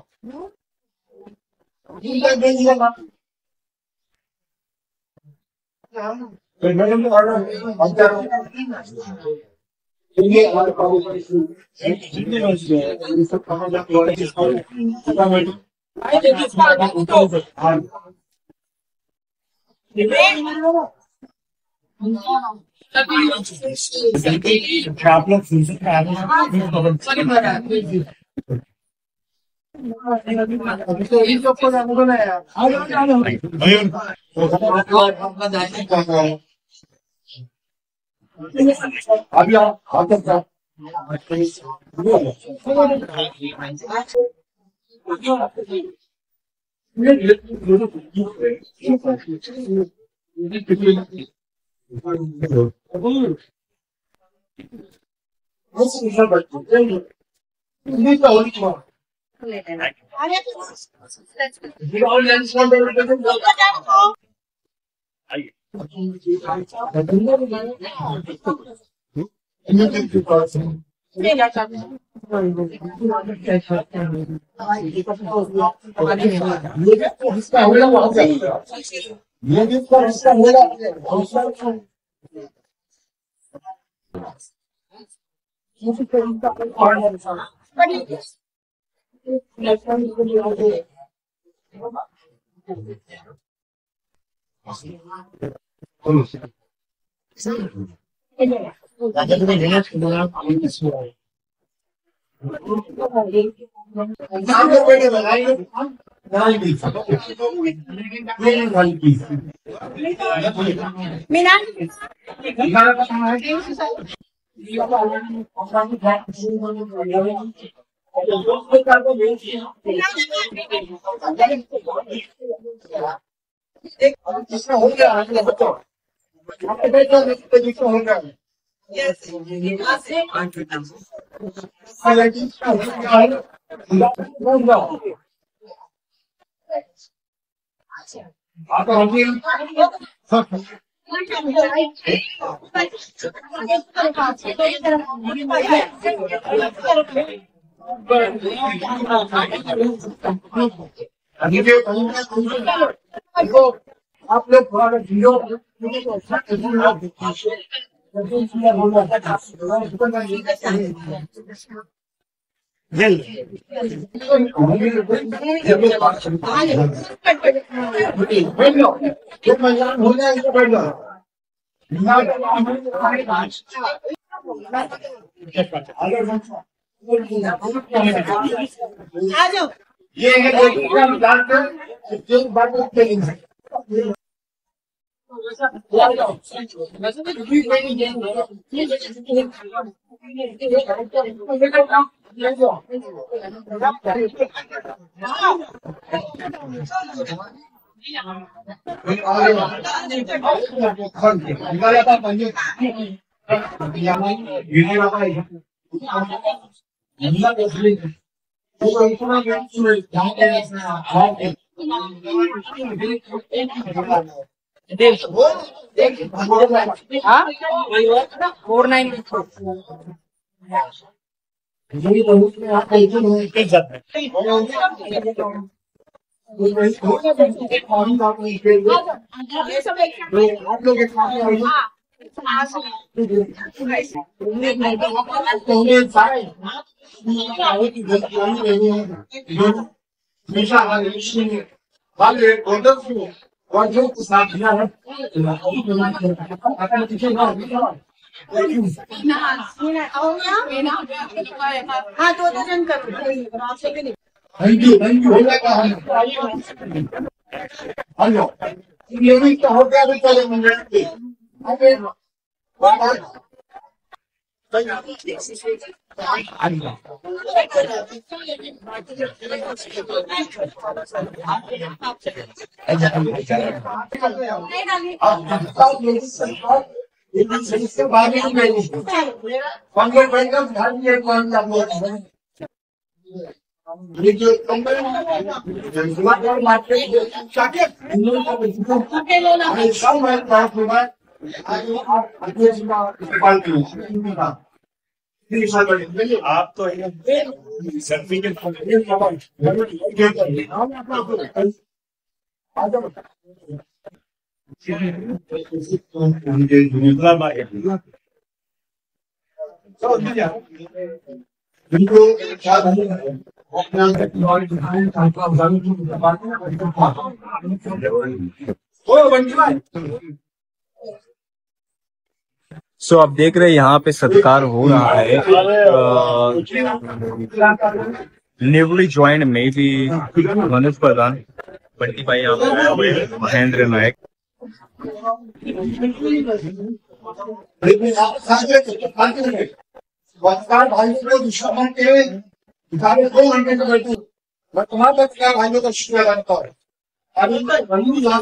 अभी आप लोग थोड़ा जियो हो जाएगा बैठ जाओ ये है हाँ तो जन करो थैंक यू हेलो ये भी तो हो गया भी चले मुझे आप तो सेल्फी के सो आप देख रहे हैं यहाँ पे सत्कार हो रहा है न्यूली ज्वाइंट में भी मनोज प्रधान बंटी भाई यहाँ पे महेंद्र नायक भाई को दुश्मन के सारे 2 घंटे से बैठे मैं तुम्हारे पत्रकार भाइयों का शुक्रिया अदा करता हूँ अभी तक वही यहाँ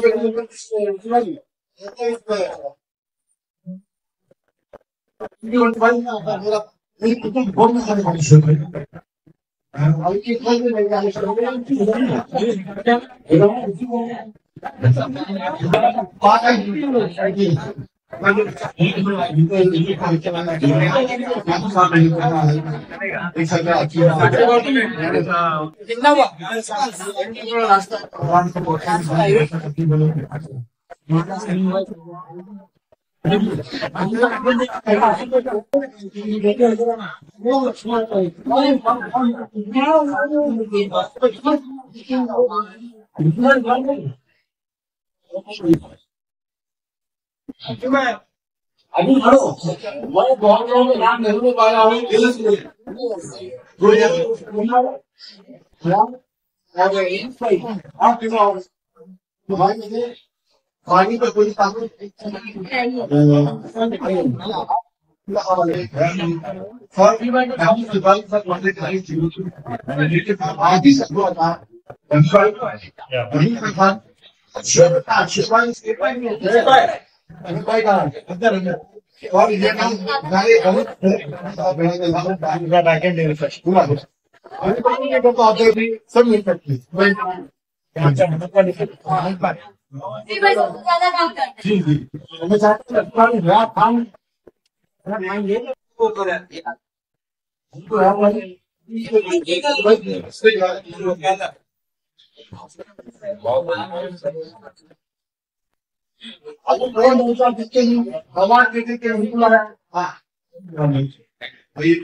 अभी खड़ो मैं बहुत लोगों के नाम नहीं ले पाया हूँ पानी पर कोई और ये काम सारे सब मिल सकती भाई सबसे ज्यादा काम करते हैं जी जी मैं चाहता हूँ काम अभी 2 जिसके लिए भगवान के बिल्कुल आया। हाँ ये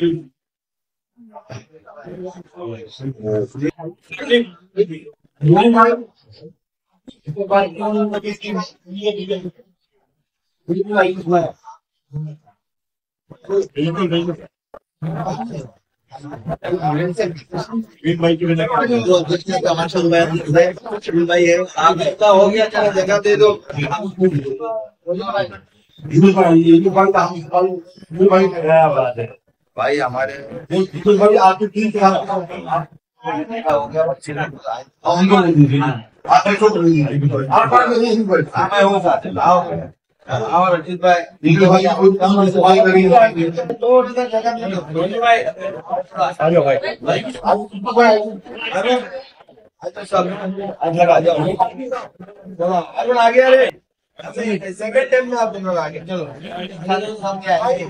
भाई है आपका हो गया, चलो जगह दे दो। भाई हमारे भाई आपके 3 हो गया बच्चे आप वो साथ आओ रचित भाई तो जगह दे दो भाई। अरे अच्छा सब आज लगा जाओ, चलो आगे। अरे सेकंड टाइम में आप दोनों आगे चलो सामने आए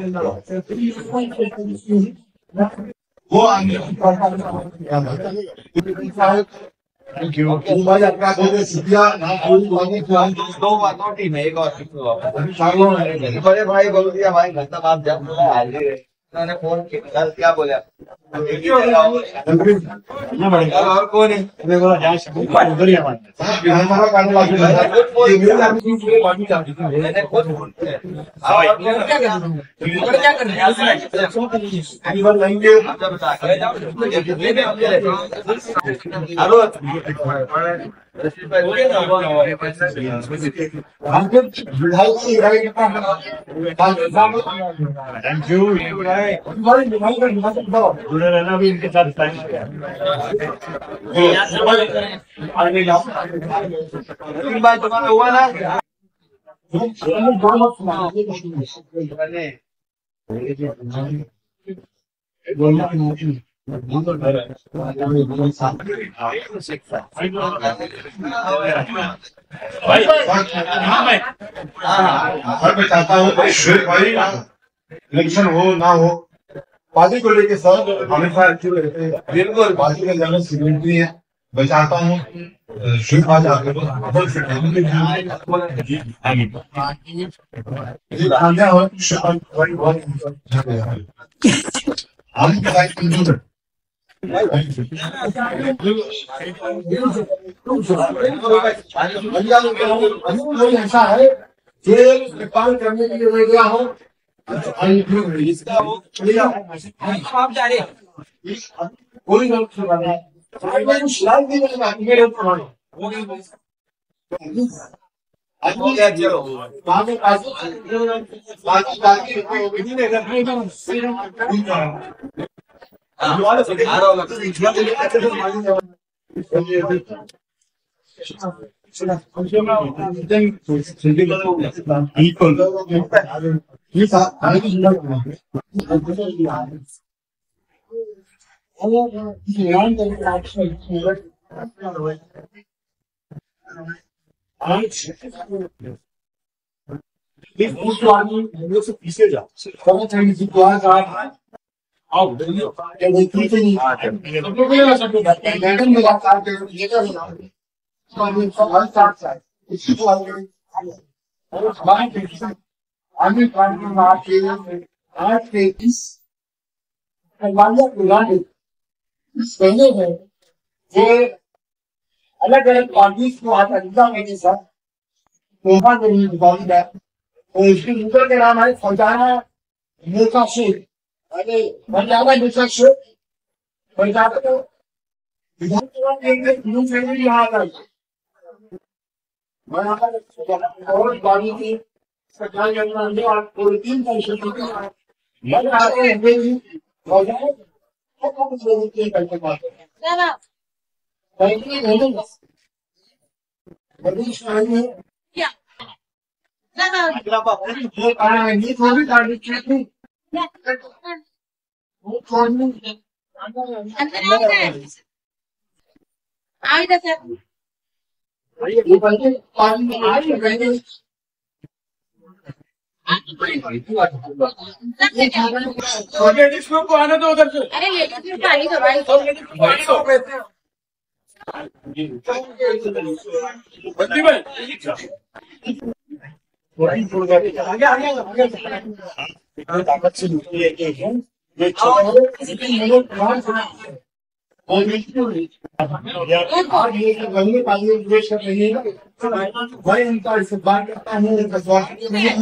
वो थैंक यू भाई आपका बहुत शुक्रिया। दो टीम है, एक और बड़े भाई बोल दिया भाई घंटा बाद जब मैंने फोन किया क्या बोला और कौन है मैंने खुद फोन थैंक यू जुड़े रहना भी इनके साथ टाइम तुम्हारा हुआ ना भाई मैं चाहता हूँ भाई इलेक्शन हो ना हो पार्टी को लेके सर हमेशा एक्टिव रहते हैं। बिल्कुल पार्टी का जनरल सेक्रेटरी है। मैं चाहता हूँ श्री आज आगे ऐसा है पालन करने के लिए मैं गया हूँ। इसका वो आप जा रहे कोई गलत नहीं मेरे ऊपर पीछे जाओ पहले है ये अलग अलग पार्टी को आज अजीजा मेरे साथ तोहफा देने निकाली है और इसके लीडर के नाम है फौजाना मूसा शेख। अरे फौजाना मूसा शेख फौजाना को विधानसभा के तीन फैमिली यहाँ गई। मैं और बागी की सरकार के अंदर और पूरी 3 परिषद मैं आते हैं फौजाना इसको आने दो उधर से। अरे लेडीज में पानी दो भाई। ताकत से निकली है कि ये और ये वही पानी निवेश कर रही है ना, भाई उनका इस बात करता हूँ उनका स्वास्थ्य नहीं है।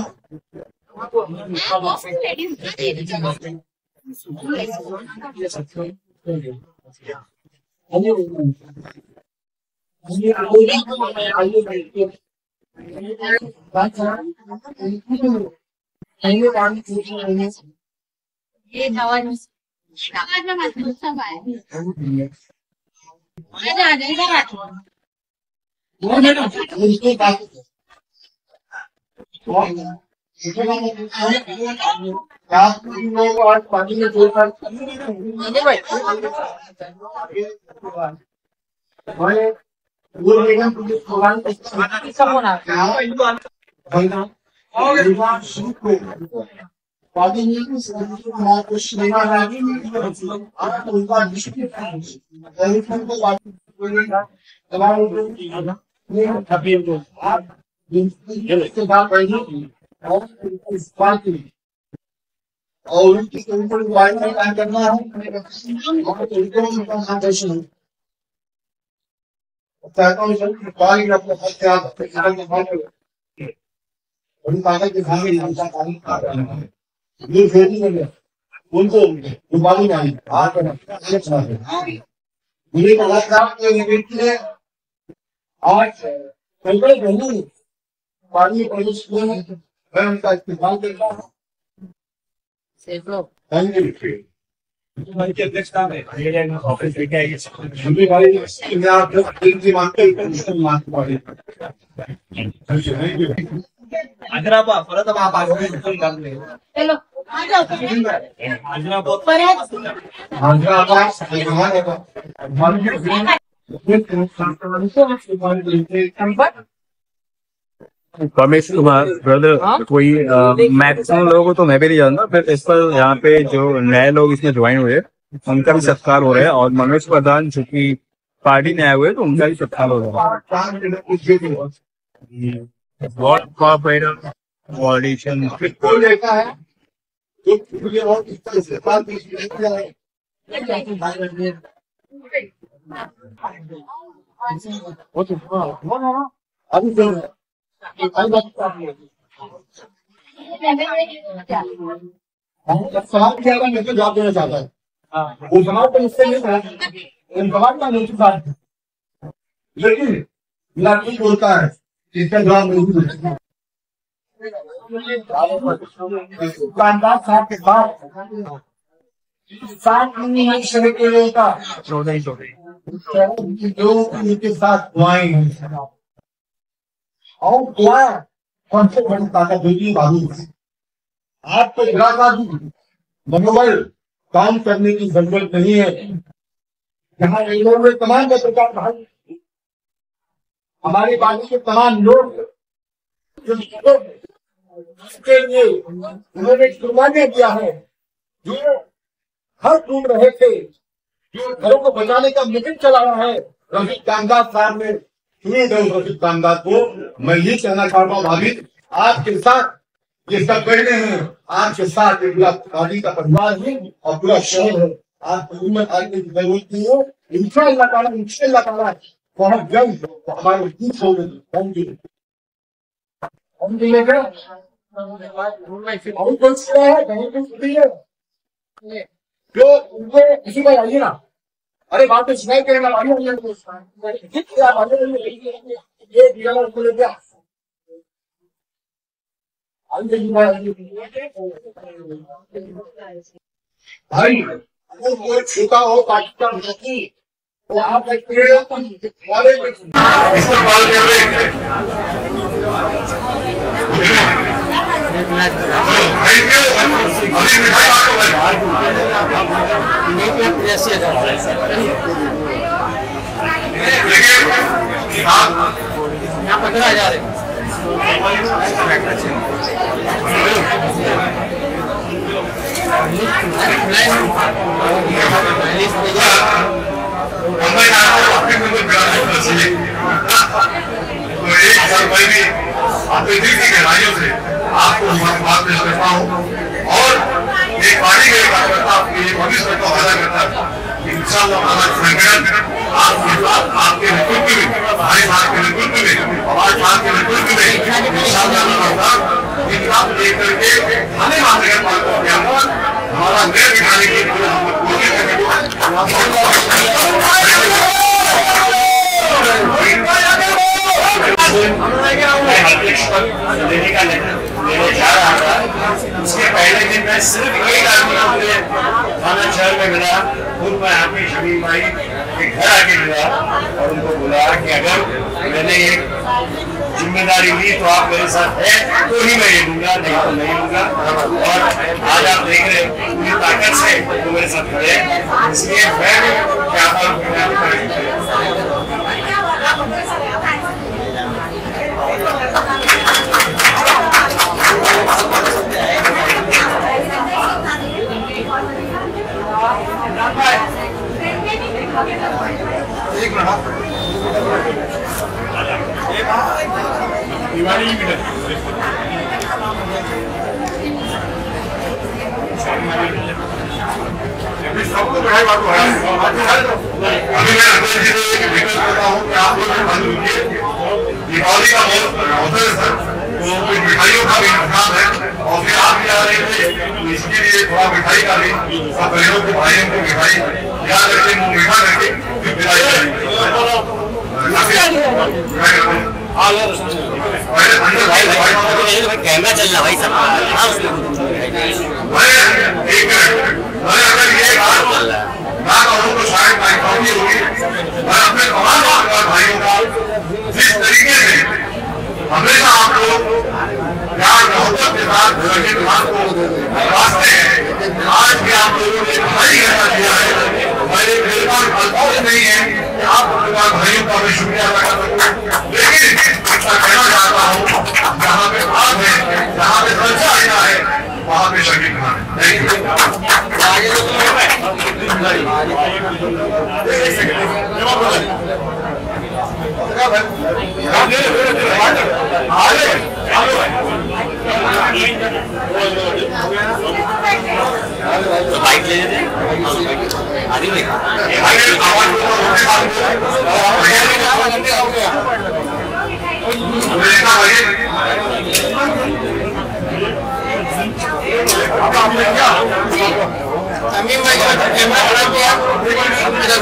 ये दवा आज पानी में जोड़कर और उनकी काम करना है बड़ी ताकत दिखाएंगे ये फेरी में उनको बीमारी नहीं हाथ मुझे व्यक्ति है आज नहीं पानी प्रवेश मैं उनका इस्तेमाल करता हूँ। Thank you Ramesh Kumar brother, कोई मैक्सिमम लोगों को तो मैं भी नहीं जानता, फिर इस पर यहाँ पे जो नए लोग इसमें ज्वाइन हुए उनका भी सत्कार हो रहा है, और मनोज प्रधान जो कि पार्टी में आए हुए तो उनका भी सत्कार हो रहा है। वॉट कॉर्पोरेटर ऑडिशन कोई देखा है तो और इस्तेमाल अभी सवाल क्या मैं तो जवाब देना चाहता है वो सवाल तो मुझसे नहीं था, उन सवाल का नहीं था, लेकिन लड़की बोलता है इसका जवाब नहीं देता। दुकानदार साहब के बाद 7 महीने के लिए का 14 जो उनके साथ दुआएं हैं और दुआ कौन से बड़ी ताकत देगी बाबू। आपको इरादाबादी मनोबल काम करने की जरूरत नहीं है। यहाँ लोगों में तमाम पत्रकार भाई हमारी पार्टी के तमाम लोग उसके लिए उन्होंने कुर्बानियां दिया है, जो हर ढूंढ रहे थे, जो घरों को बचाने का मिशन चला रहा है। रफीक कामदार साहब ने रफीक कामदार को मैं ये कहना चाहता हूँ भाभी, आपके साथ ये सब बहने हैं, आपके साथ पूरा शादी का परिवार है और पूरा शहर है। आपको हिम्मत आने की जरूरत नहीं है। इंशाअल्लाह ताला बहुत जल्द हमारे बीच हो गए होंगे। हम मिलेगा जो उनको किसी का आइए ना, अरे बात तो सुनाई करेगा भाई। अगर कोई छूटा हो पाकिस्तान तो आप यहाँ 15,000 है। भाई के घर आके मिला और उनको बोला कि अगर मैंने एक जिम्मेदारी ली तो आप मेरे साथ है तो ही मैं ये दूंगा, नहीं तो नहीं दूंगा। और आज आप देख रहे हैं पूरी ताकत से वो मेरे साथ खड़े हैं, इसलिए मैं भी चाहता हूँ कि सबको बढ़ाई बात हो रहा है। अभी मैं अकबर जी से रिक्वेस्ट करता हूँ कि आप लोग बंद कीजिए, दीपावली का अवसर है सर, तो कुछ मिठाइयों का भी इंतजाम है और फिर आप भी आ रहे थे तो इसके लिए थोड़ा मिठाई का भी सब बहनों को भाइयों को मिठाई याद रखें, मुँह मीठा करके फिर विदाई करेंगे। कैमरा चल रहा भाई सब। अगर ये बात ना करूँ तो शायद नाकामी होगी। मैं अपने तमाम भाइयों का जिस तरीके से हमेशा आप लोग प्यार मोहब्बत के साथ संगीत भाग को रास्ते हैं, आज भी आप लोगों ने भाई कहना दिया है। मेरे पास अल्फाज नहीं है कि आप भाइयों का मैं शुक्रिया अदा कर सकूं, लेकिन मैं कहना चाहता हूँ जहाँ पे बात है, जहाँ पे चर्चा आया है, वहाँ पे शकील खान है। थैंक तो बाइक ले लेते आदि भाई अमीन भाई का कैमरा खराब किया इधर